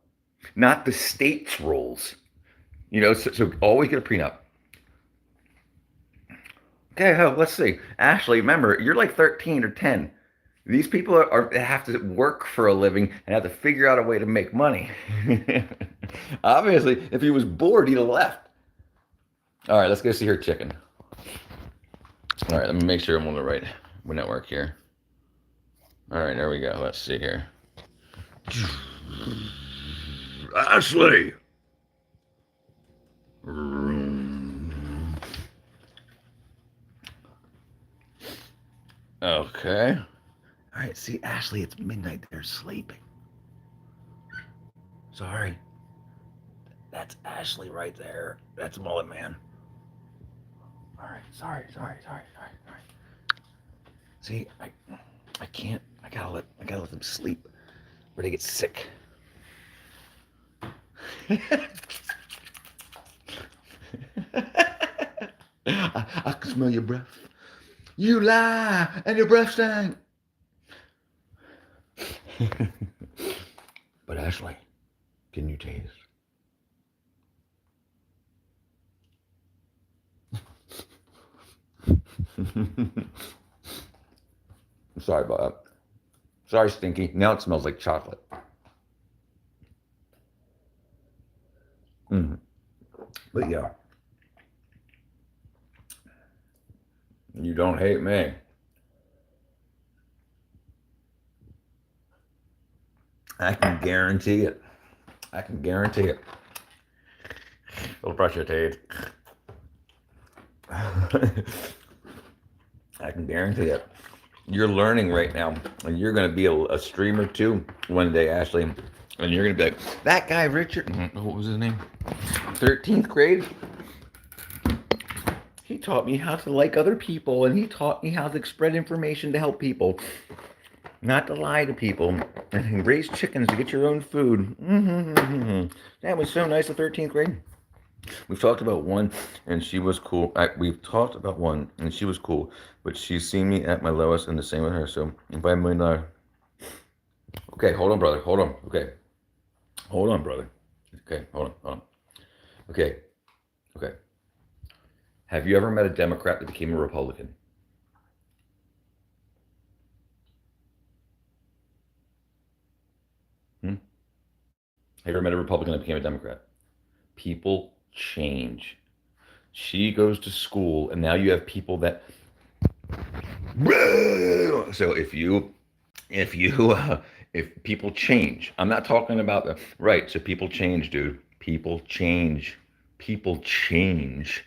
not the state's rules. So always get a prenup. Okay, let's see. Ashley, remember, you're like 13 or 10. These people have to work for a living and have to figure out a way to make money. Obviously, if he was bored, he'd have left. All right, let's go see her chicken. All right, let me make sure I'm on the right network here. All right, there we go. Let's see here. Ashley! Okay. All right, see, Ashley, it's midnight. They're sleeping. Sorry. That's Ashley right there. That's Mullet Man. All right, sorry. See, I can't. I gotta let them sleep, or they get sick. I can smell your breath. You lie, and your breath stank. But Ashley, can you taste? Sorry about that. Sorry, Stinky. Now it smells like chocolate. But yeah. You don't hate me. I can guarantee it. I can guarantee it. Don't brush your teeth. I can guarantee it. You're learning right now, and you're going to be a streamer too one day, Ashley. And you're going to be like, that guy, Richard, what was his name? 13th grade. He taught me how to like other people, and he taught me how to spread information to help people, not to lie to people, and raise chickens to get your own food. That was so nice in 13th grade. We've talked about one, and she was cool. We've talked about one, and she was cool, but she's seen me at my lowest, and the same with her. So, if I might not. Okay, hold on, brother. Hold on. Okay. Hold on, brother. Okay, hold on. Okay. Have you ever met a Democrat that became a Republican? Have you ever met a Republican that became a Democrat? People change. She goes to school, and now you have people that. So if people change, I'm not talking about the right. So people change, dude. People change. People change.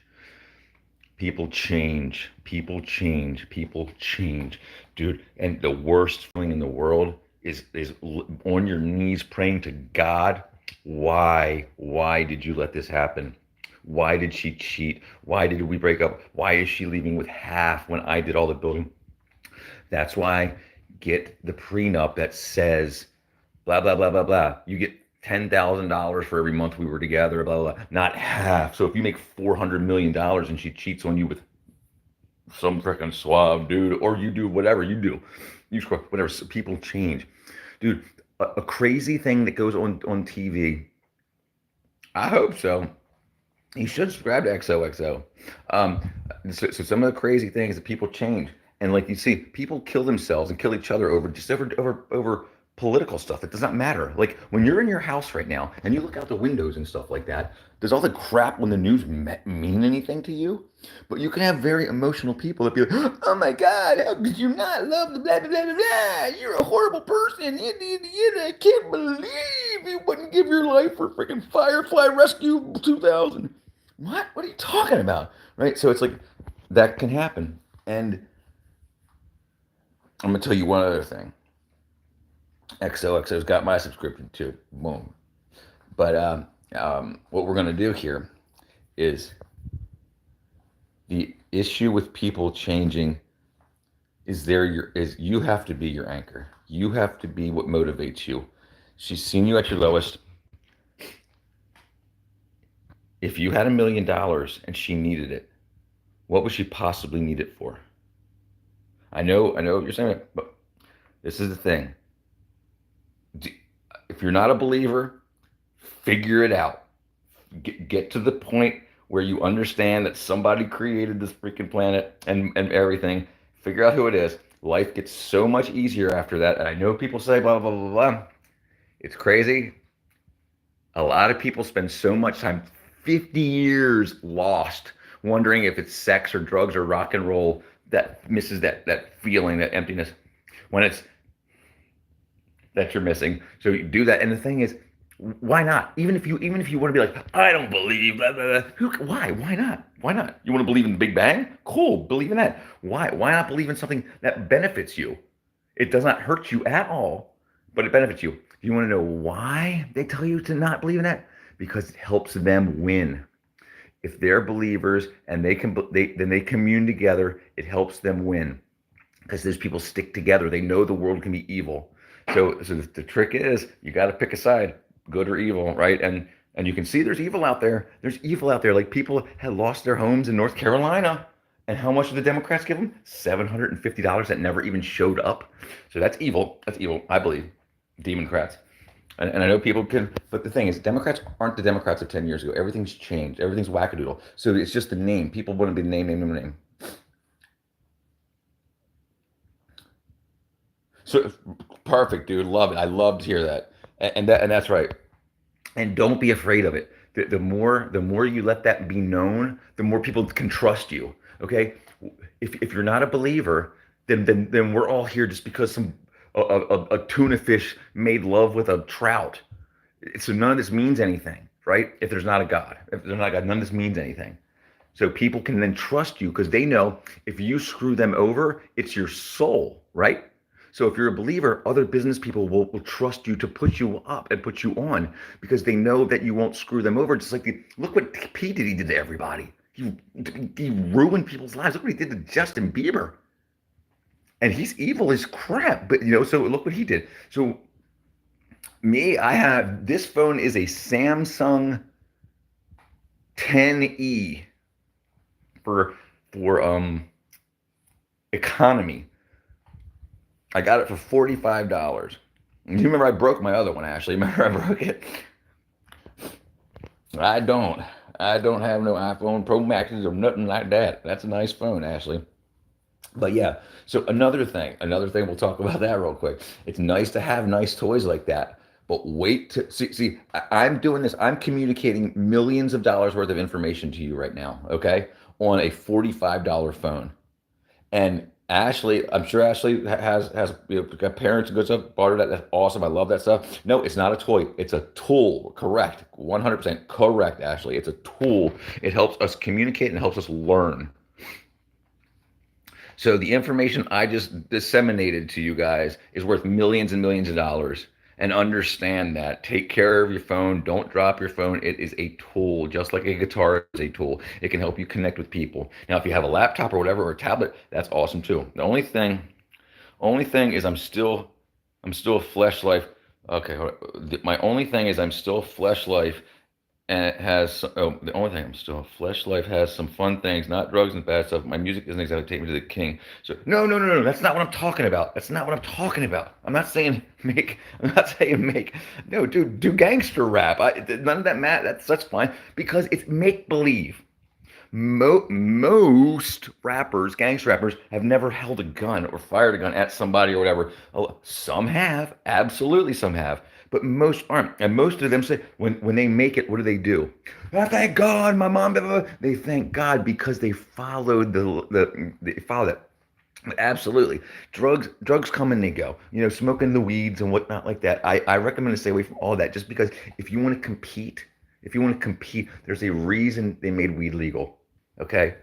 People change. People change. People change, dude. And the worst feeling in the world is on your knees praying to God. Why did you let this happen? Why did she cheat? Why did we break up? Why is she leaving with half when I did all the building? That's why get the prenup that says blah blah blah blah blah. You get $10,000 for every month we were together, blah, blah blah, not half. So if you make $400 million and she cheats on you with some freaking suave dude, or you do whatever you do, you screw whatever. So people change, dude. A crazy thing that goes on TV. I hope so. You should subscribe to XOXO. So some of the crazy things that people change, and like you see, people kill themselves and kill each other over political stuff that does not matter. Like when you're in your house right now and you look out the windows and stuff like that, does all the crap on the news mean anything to you? But you can have very emotional people that be like, oh my God, how could you not love the blah, blah, blah, blah, blah. You're a horrible person. I can't believe you wouldn't give your life for freaking Firefly Rescue 2000. What are you talking about? Right? So it's like that can happen. And I'm going to tell you one other thing. XOXO's got my subscription too. Boom. But what we're going to do here is the issue with people changing is you have to be your anchor. You have to be what motivates you. She's seen you at your lowest. If you had $1 million and she needed it, what would she possibly need it for? I know what you're saying, but this is the thing. If you're not a believer, figure it out. Get to the point where you understand that somebody created this freaking planet and everything. Figure out who it is. Life gets so much easier after that. And I know people say blah, blah, blah, blah. It's crazy. A lot of people spend so much time, 50 years lost, wondering if it's sex or drugs or rock and roll that misses that feeling, that emptiness, when it's that you're missing. So you do that. And the thing is, why not? Even if you want to be like, I don't believe blah, blah, blah. Why not? Why not? You want to believe in the Big Bang? Cool, believe in that. Why not believe in something that benefits you? It does not hurt you at all, but it benefits you. You want to know why they tell you to not believe in that? Because it helps them win. If they're believers and then they commune together, it helps them win. Because those people stick together. They know the world can be evil. So the trick is you got to pick a side, good or evil, right? And you can see there's evil out there. There's evil out there. Like people had lost their homes in North Carolina. And how much did the Democrats give them? $750 that never even showed up. So that's evil. That's evil, I believe. Democrats. And I know people can, but the thing is, Democrats aren't the Democrats of 10 years ago. Everything's changed. Everything's wackadoodle. So it's just the name. People want to be name. So perfect, dude. Love it. I love to hear that. And that's right. And don't be afraid of it. The more you let that be known, the more people can trust you. Okay? If you're not a believer, then we're all here just because a tuna fish made love with a trout. So none of this means anything, right? If there's not a God. If there's not a God, none of this means anything. So people can then trust you because they know if you screw them over, it's your soul, right? So if you're a believer, other business people will trust you to put you up and put you on because they know that you won't screw them over. Just like look what P. Diddy did to everybody. He ruined people's lives. Look what he did to Justin Bieber. And he's evil as crap. But so look what he did. So I have this phone is a Samsung 10E for economy. I got it for $45. You remember I broke my other one, Ashley? Remember I broke it? I don't have no iPhone Pro Maxes or nothing like that. That's a nice phone, Ashley. But yeah, so another thing we'll talk about that real quick. It's nice to have nice toys like that, but wait to see. I'm doing this. I'm communicating millions of dollars worth of information to you right now, okay, on a $45 phone. And Ashley, I'm sure Ashley has got parents and good stuff. Bought her that. That's awesome. I love that stuff. No, it's not a toy. It's a tool. Correct. 100% correct, Ashley. It's a tool. It helps us communicate and helps us learn. So the information I just disseminated to you guys is worth millions and millions of dollars. And understand that. Take care of your phone. Don't drop your phone. It is a tool, just like a guitar is a tool. It can help you connect with people. Now, if you have a laptop or whatever, or a tablet, that's awesome too. The only thing is I'm still a flesh life. Okay, my only thing is I'm still flesh life, and it has the only thing I'm still flesh life has some fun things, not drugs and bad stuff. My music doesn't exactly take me to the king. So no, that's not what I'm talking about. That's not what I'm talking about. I'm not saying make. No, dude, do gangster rap. None of that that's fine because it's make believe. Most rappers, gangster rappers, have never held a gun or fired a gun at somebody or whatever. Some have, absolutely, some have, but most aren't. And most of them say when they make it, what do? Oh, thank God, my mom. Blah, blah, blah. They thank God because they followed they follow that. Absolutely, drugs come and they go. Smoking the weeds and whatnot like that. I recommend to stay away from all that just because if you want to compete, there's a reason they made weed legal. Okay,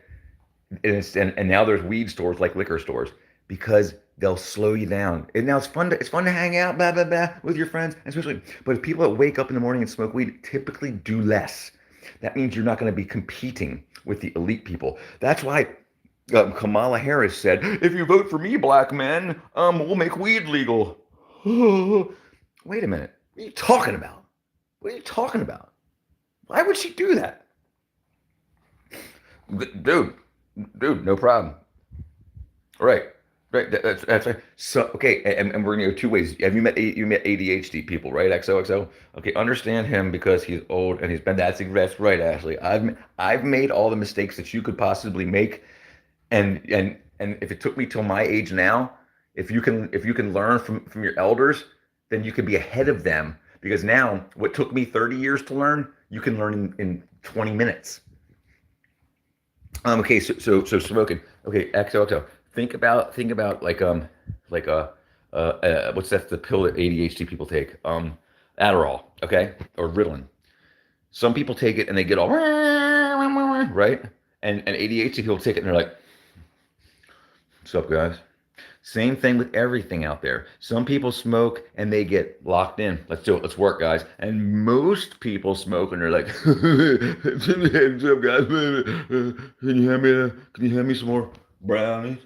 and now there's weed stores like liquor stores because they'll slow you down. And now it's fun to hang out, blah blah blah, with your friends, especially. But if people that wake up in the morning and smoke weed typically do less. That means you're not going to be competing with the elite people. That's why Kamala Harris said, "If you vote for me, black men, we'll make weed legal." Wait a minute. What are you talking about? What are you talking about? Why would she do that? Dude, dude, no problem. Right. Right. That's right. So okay, and we're gonna go two ways. Have you met ADHD people, right? XOXO. Okay, understand him because he's old and he's been. That's right, Ashley. I've made all the mistakes that you could possibly make, and if it took me till my age now, if you can learn from your elders, then you can be ahead of them because now what took me 30 years to learn, you can learn in 20 minutes. Okay, so smoking. Okay, XOXO. Think about like what's that the pill that ADHD people take? Adderall, okay, or Ritalin. Some people take it and they get all right, and ADHD people take it and they're like, "What's up, guys?" Same thing with everything out there. Some people smoke and they get locked in. Let's do it. Let's work, guys. And most people smoke and they're like, "What's up, guys? Can you hand me some more brownies?"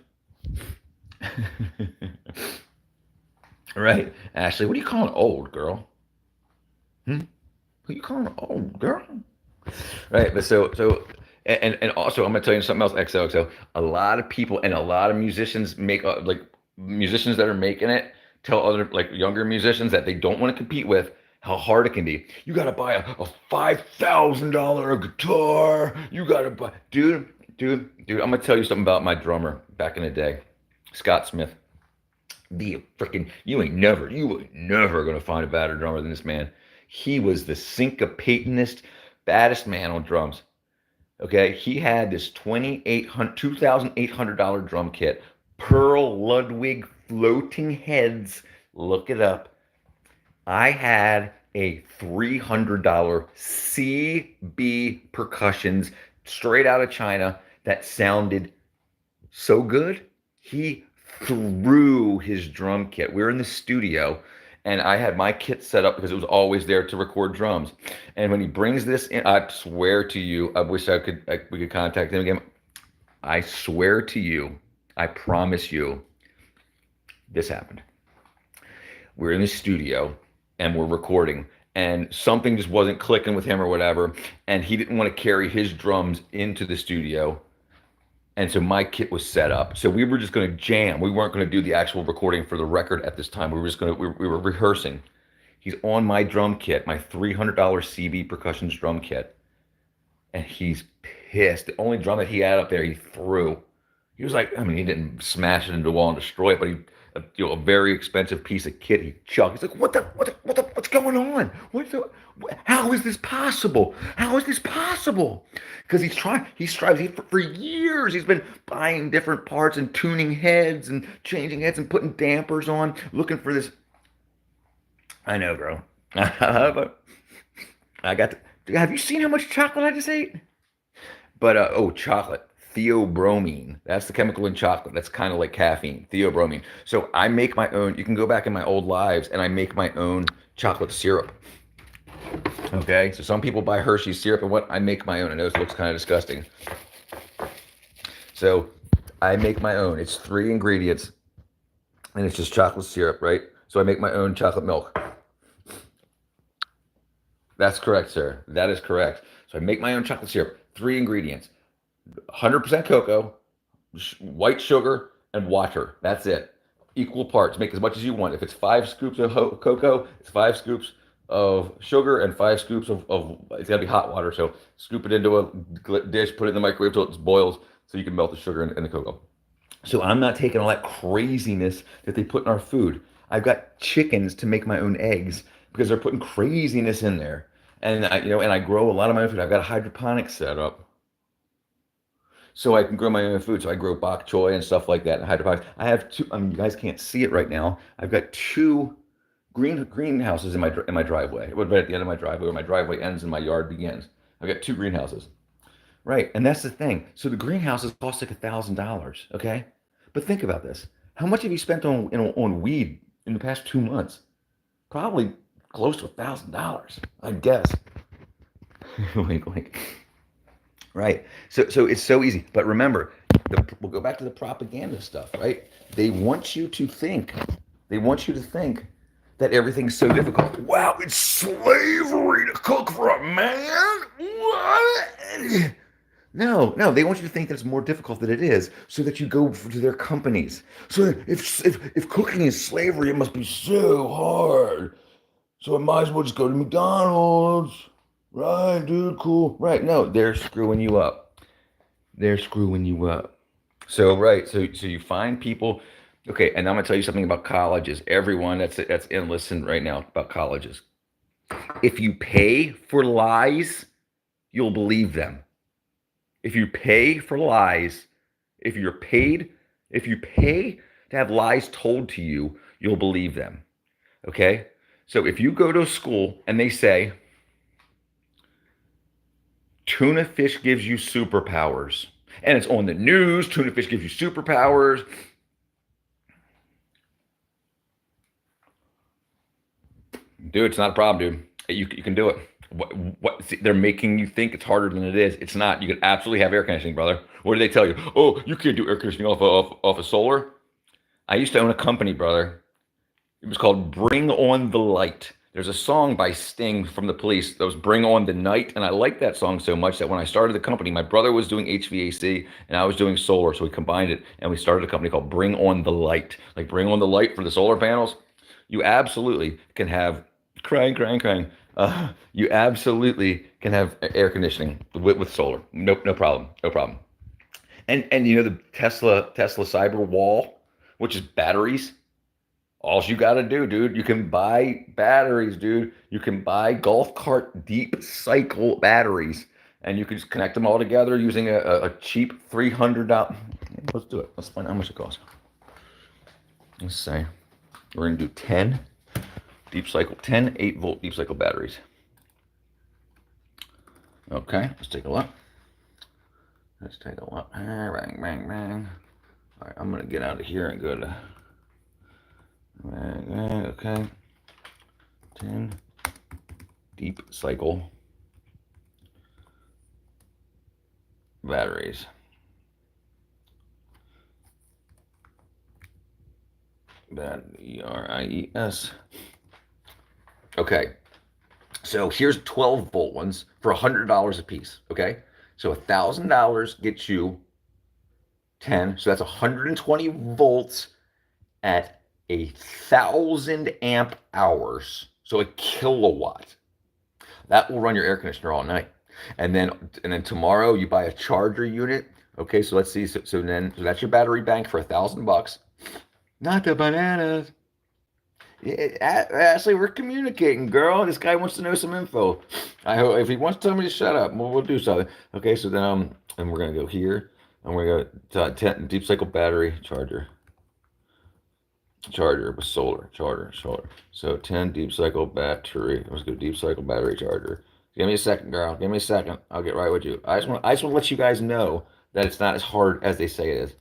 Right, Ashley. What are you calling old, girl? Hmm? What are you calling old, girl? Right, but and also I'm gonna tell you something else. XOXO. A lot of people and a lot of musicians make like musicians that are making it tell other like younger musicians that they don't want to compete with how hard it can be. You gotta buy a $5,000 guitar. You gotta buy, dude. I'm gonna tell you something about my drummer back in the day, Scott Smith. The freaking you ain't never gonna find a better drummer than this man. He was the syncopatingest, baddest man on drums. Okay, he had this $2,800 drum kit, Pearl Ludwig floating heads. Look it up. I had a $300 CB percussions straight out of China that sounded so good. He threw his drum kit. We were in the studio and I had my kit set up because it was always there to record drums. And when he brings this in, I swear to you, I wish we could contact him again. I swear to you, I promise you, this happened. We're in the studio and we're recording and something just wasn't clicking with him or whatever. And he didn't want to carry his drums into the studio. And so my kit was set up. So we were just going to jam. We weren't going to do the actual recording for the record at this time. We were just going to, we were rehearsing. He's on my drum kit, my $300 CB Percussions drum kit. And he's pissed. The only drum that he had up there, he threw. He was like, I mean, he didn't smash it into the wall and destroy it, but a very expensive piece of kit he chucked. He's like, what's going on? How is this possible? How is this possible? Because for years, he's been buying different parts and tuning heads and changing heads and putting dampers on, looking for this. I know, girl. But I got have you seen how much chocolate I just ate? But chocolate, theobromine. That's the chemical in chocolate. That's kind of like caffeine, theobromine. So I make my own. You can go back in my old lives, and I make my own chocolate syrup. Okay, so some people buy Hershey's syrup, and what I make my own. I know this looks kind of disgusting. So I make my own. It's 3 ingredients, and it's just chocolate syrup, right? So I make my own chocolate milk. That's correct, sir. That is correct. So I make my own chocolate syrup. 3 ingredients: 100% cocoa, white sugar, and water. That's it. Equal parts. Make as much as you want. If it's 5 scoops of cocoa, it's 5 scoops of sugar and 5 scoops of it's got to be hot water. So scoop it into a dish, put it in the microwave till it boils so you can melt the sugar and the cocoa. So I'm not taking all that craziness that they put in our food. I've got chickens to make my own eggs because they're putting craziness in there. And I grow a lot of my own food. I've got a hydroponic setup so I can grow my own food. So I grow bok choy and stuff like that in hydroponics. I have 2. You guys can't see it right now. I've got 2 greenhouses in my driveway. Right at the end of my driveway, where my driveway ends and my yard begins. I've got 2 greenhouses. Right, and that's the thing. So the greenhouses cost like $1,000. Okay, but think about this. How much have you spent on weed in the past 2 months? Probably close to $1,000, I guess. Wink, wink. Right. So it's so easy. But remember, we'll go back to the propaganda stuff, right? They want you to think. They want you to think that everything's so difficult. Wow, it's slavery to cook for a man. What? No, no, they want you to think that it's more difficult than it is, so that you go to their companies. So if cooking is slavery, it must be so hard. So I might as well just go to McDonald's. Right, dude, cool. Right, no, they're screwing you up. They're screwing you up. So right, so you find people. Okay, and I'm gonna tell you something about colleges. Everyone that's in listen right now about colleges. If you pay for lies, you'll believe them. If you pay for lies, if you're paid, if you pay to have lies told to you, you'll believe them. Okay? So if you go to a school and they say tuna fish gives you superpowers, and it's on the news, tuna fish gives you superpowers. Dude, it's not a problem, dude. You can do it. See, they're making you think it's harder than it is. It's not. You can absolutely have air conditioning, brother. What do they tell you? Oh, you can't do air conditioning off of solar. I used to own a company, brother. It was called Bring On the Light. There's a song by Sting from the Police that was Bring On the Night. And I liked that song so much that when I started the company, my brother was doing HVAC and I was doing solar. So we combined it and we started a company called Bring On the Light. Like bring on the light for the solar panels. You absolutely can have crying. You absolutely can have air conditioning with solar. No problem. No problem. And you know the Tesla Cyber Wall, which is batteries. All you got to do, dude, you can buy batteries, dude. You can buy golf cart deep cycle batteries, and you can just connect them all together using a cheap $300. Let's do it. Let's find out how much it costs. Let's say we're gonna do 10 deep cycle, 10 8-volt deep cycle batteries. Okay, let's take a look. Let's take a look. Bang, bang, bang. All right, I'm gonna get out of here and go to. Okay. 10 deep cycle batteries. ERIES. Okay. So here's 12-volt ones for $100 a piece. Okay. So $1,000 gets you 10. So that's 120 volts at 1,000 amp hours. So a kilowatt. That will run your air conditioner all night. And then tomorrow you buy a charger unit. Okay, so let's see. So that's your battery bank for $1,000. Not the bananas. Ashley, we're communicating, girl. This guy wants to know some info. I hope if he wants to tell me to shut up, we'll do something. Okay, so then and we're gonna go here, and we're gonna go 10 deep cycle battery charger with solar charger. So 10 deep cycle battery. Let's go deep cycle battery charger. Give me a second, girl. Give me a second. I'll get right with you. I just want to let you guys know that it's not as hard as they say it is.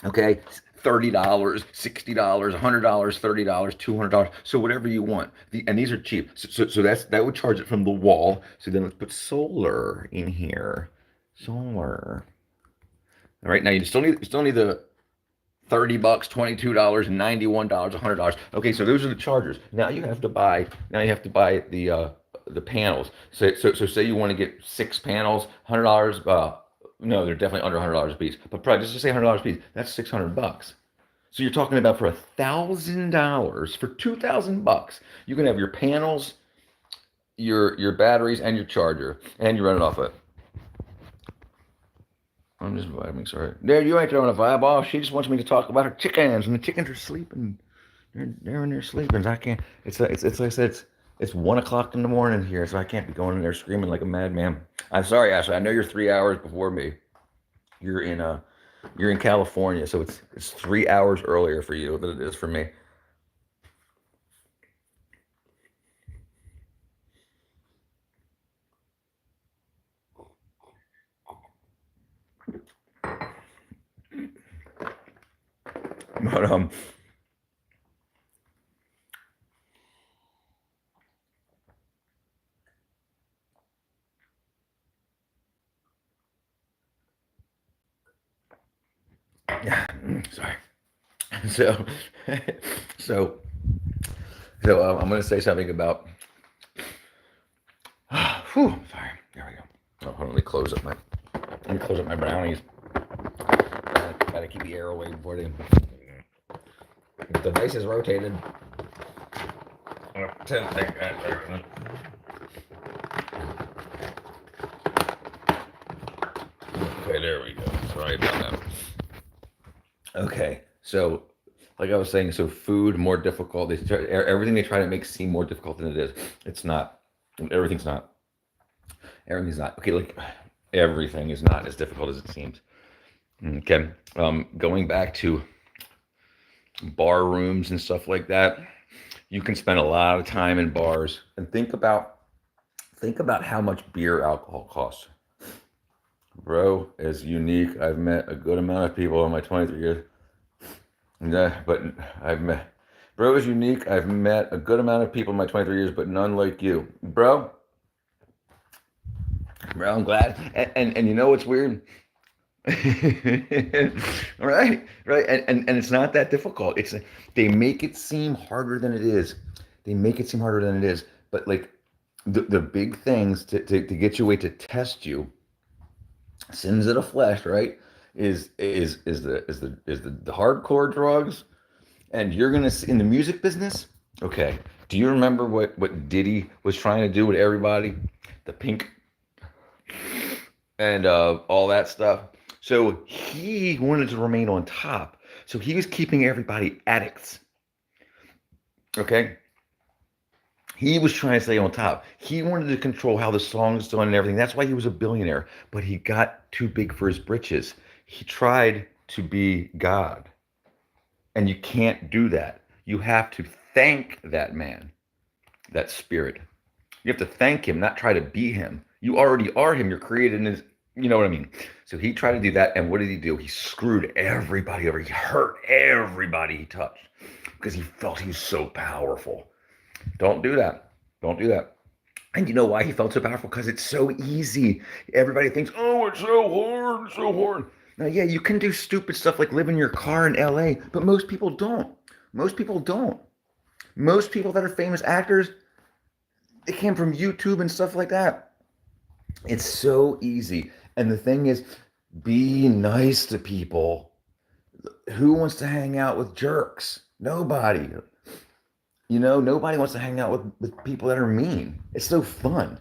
Okay, $30, $60, $100, $30, $200. So whatever you want. And these are cheap. So that would charge it from the wall. So then let's put solar in here. Solar. All right, now you still need the $30, $22, $91, $100. Okay, so those are the chargers. Now you have to buy the panels. So say you want to get 6 panels, $100. No, they're definitely under $100 a piece. But probably just to say $100 a piece, that's $600. So you're talking about for $1,000, for $2,000, you can have your panels, your batteries, and your charger, and you run it off it. I'm just vibing, sorry. There, you ain't throwing a vibe off. She just wants me to talk about her chickens, and the chickens are sleeping. They're in there sleeping. I can't. It's like I said. It's 1 o'clock in the morning here, so I can't be going in there screaming like a madman. I'm sorry, Ashley. I know you're 3 hours before me. You're in California, so it's 3 hours earlier for you than it is for me. But Sorry. So, so, I'm going to say something about. Whew, sorry. There we go. Oh, hold on, let me close up my brownies. Gotta keep the air away before they. The device is rotated. Okay, there we go. Sorry about that. Okay, so like I was saying, so food more difficult. Everything they try to make seem more difficult than it is. It's not. Everything's not. Everything's not. Okay, like everything is not as difficult as it seems. Okay, going back to bar rooms and stuff like that, you can spend a lot of time in bars and think about how much beer alcohol costs. Bro is unique. I've met a good amount of people in my 23 years. Yeah, but Bro is unique. I've met a good amount of people in my 23 years, but none like you. Bro, I'm glad. And you know what's weird? Right, right. And it's not that difficult. They make it seem harder than it is. They make it seem harder than it is. But like the big things to get you away to test you, sins of the flesh, right? Is the hardcore drugs, and you're gonna see in the music business. Okay, do you remember what Diddy was trying to do with everybody, the pink and all that stuff? So he wanted to remain on top. So he was keeping everybody addicts. Okay, he was trying to stay on top. He wanted to control how the song's done and everything. That's why he was a billionaire. But he got too big for his britches. He tried to be God. And you can't do that. You have to thank that man, that spirit. You have to thank him, not try to be him. You already are him. You're created in his, you know what I mean? So he tried to do that. And what did he do? He screwed everybody over. He hurt everybody he touched because he felt he was so powerful. Don't do that. Don't do that. And you know why he felt so powerful? Because it's so easy. Everybody thinks, oh, it's so hard, it's so hard. Now, yeah, you can do stupid stuff like live in your car in LA, but most people don't. Most people don't. Most people that are famous actors, they came from YouTube and stuff like that. It's so easy. And the thing is, be nice to people. Who wants to hang out with jerks? Nobody. Nobody wants to hang out with people that are mean. It's so fun.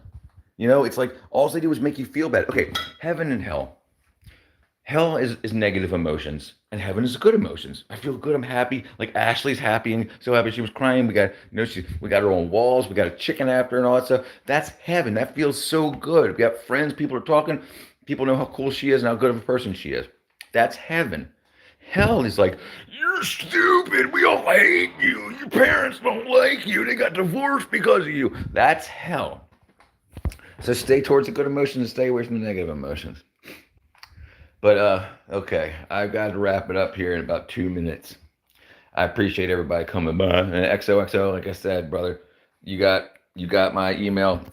It's like all they do is make you feel bad. Okay, heaven and hell. Hell is negative emotions, and heaven is good emotions. I feel good. I'm happy. Like Ashley's happy and so happy. She was crying. We got, we got her own walls. We got a chicken after and all that stuff. That's heaven. That feels so good. We got friends. People are talking. People know how cool she is and how good of a person she is. That's heaven. Hell is like, you're stupid. We all hate you. Your parents don't like you. They got divorced because of you. That's hell. So stay towards the good emotions and stay away from the negative emotions. But okay, I've got to wrap it up here in about 2 minutes. I appreciate everybody coming by. And XOXO, like I said, brother, you got my email.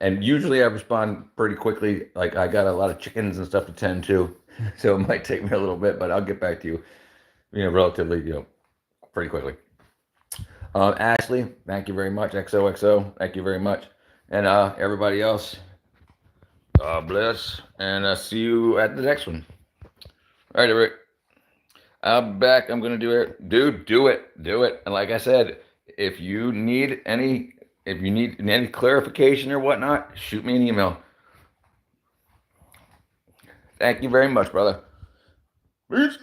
And usually I respond pretty quickly. Like I got a lot of chickens and stuff to tend to, so it might take me a little bit, but I'll get back to you, relatively, pretty quickly. Ashley, thank you very much. XOXO, thank you very much. And everybody else, God bless, and see you at the next one. All right, Rick. I'm back. I'm gonna do it, dude. Do it. And like I said, if you need any clarification or whatnot, shoot me an email. Thank you very much, brother. Peace.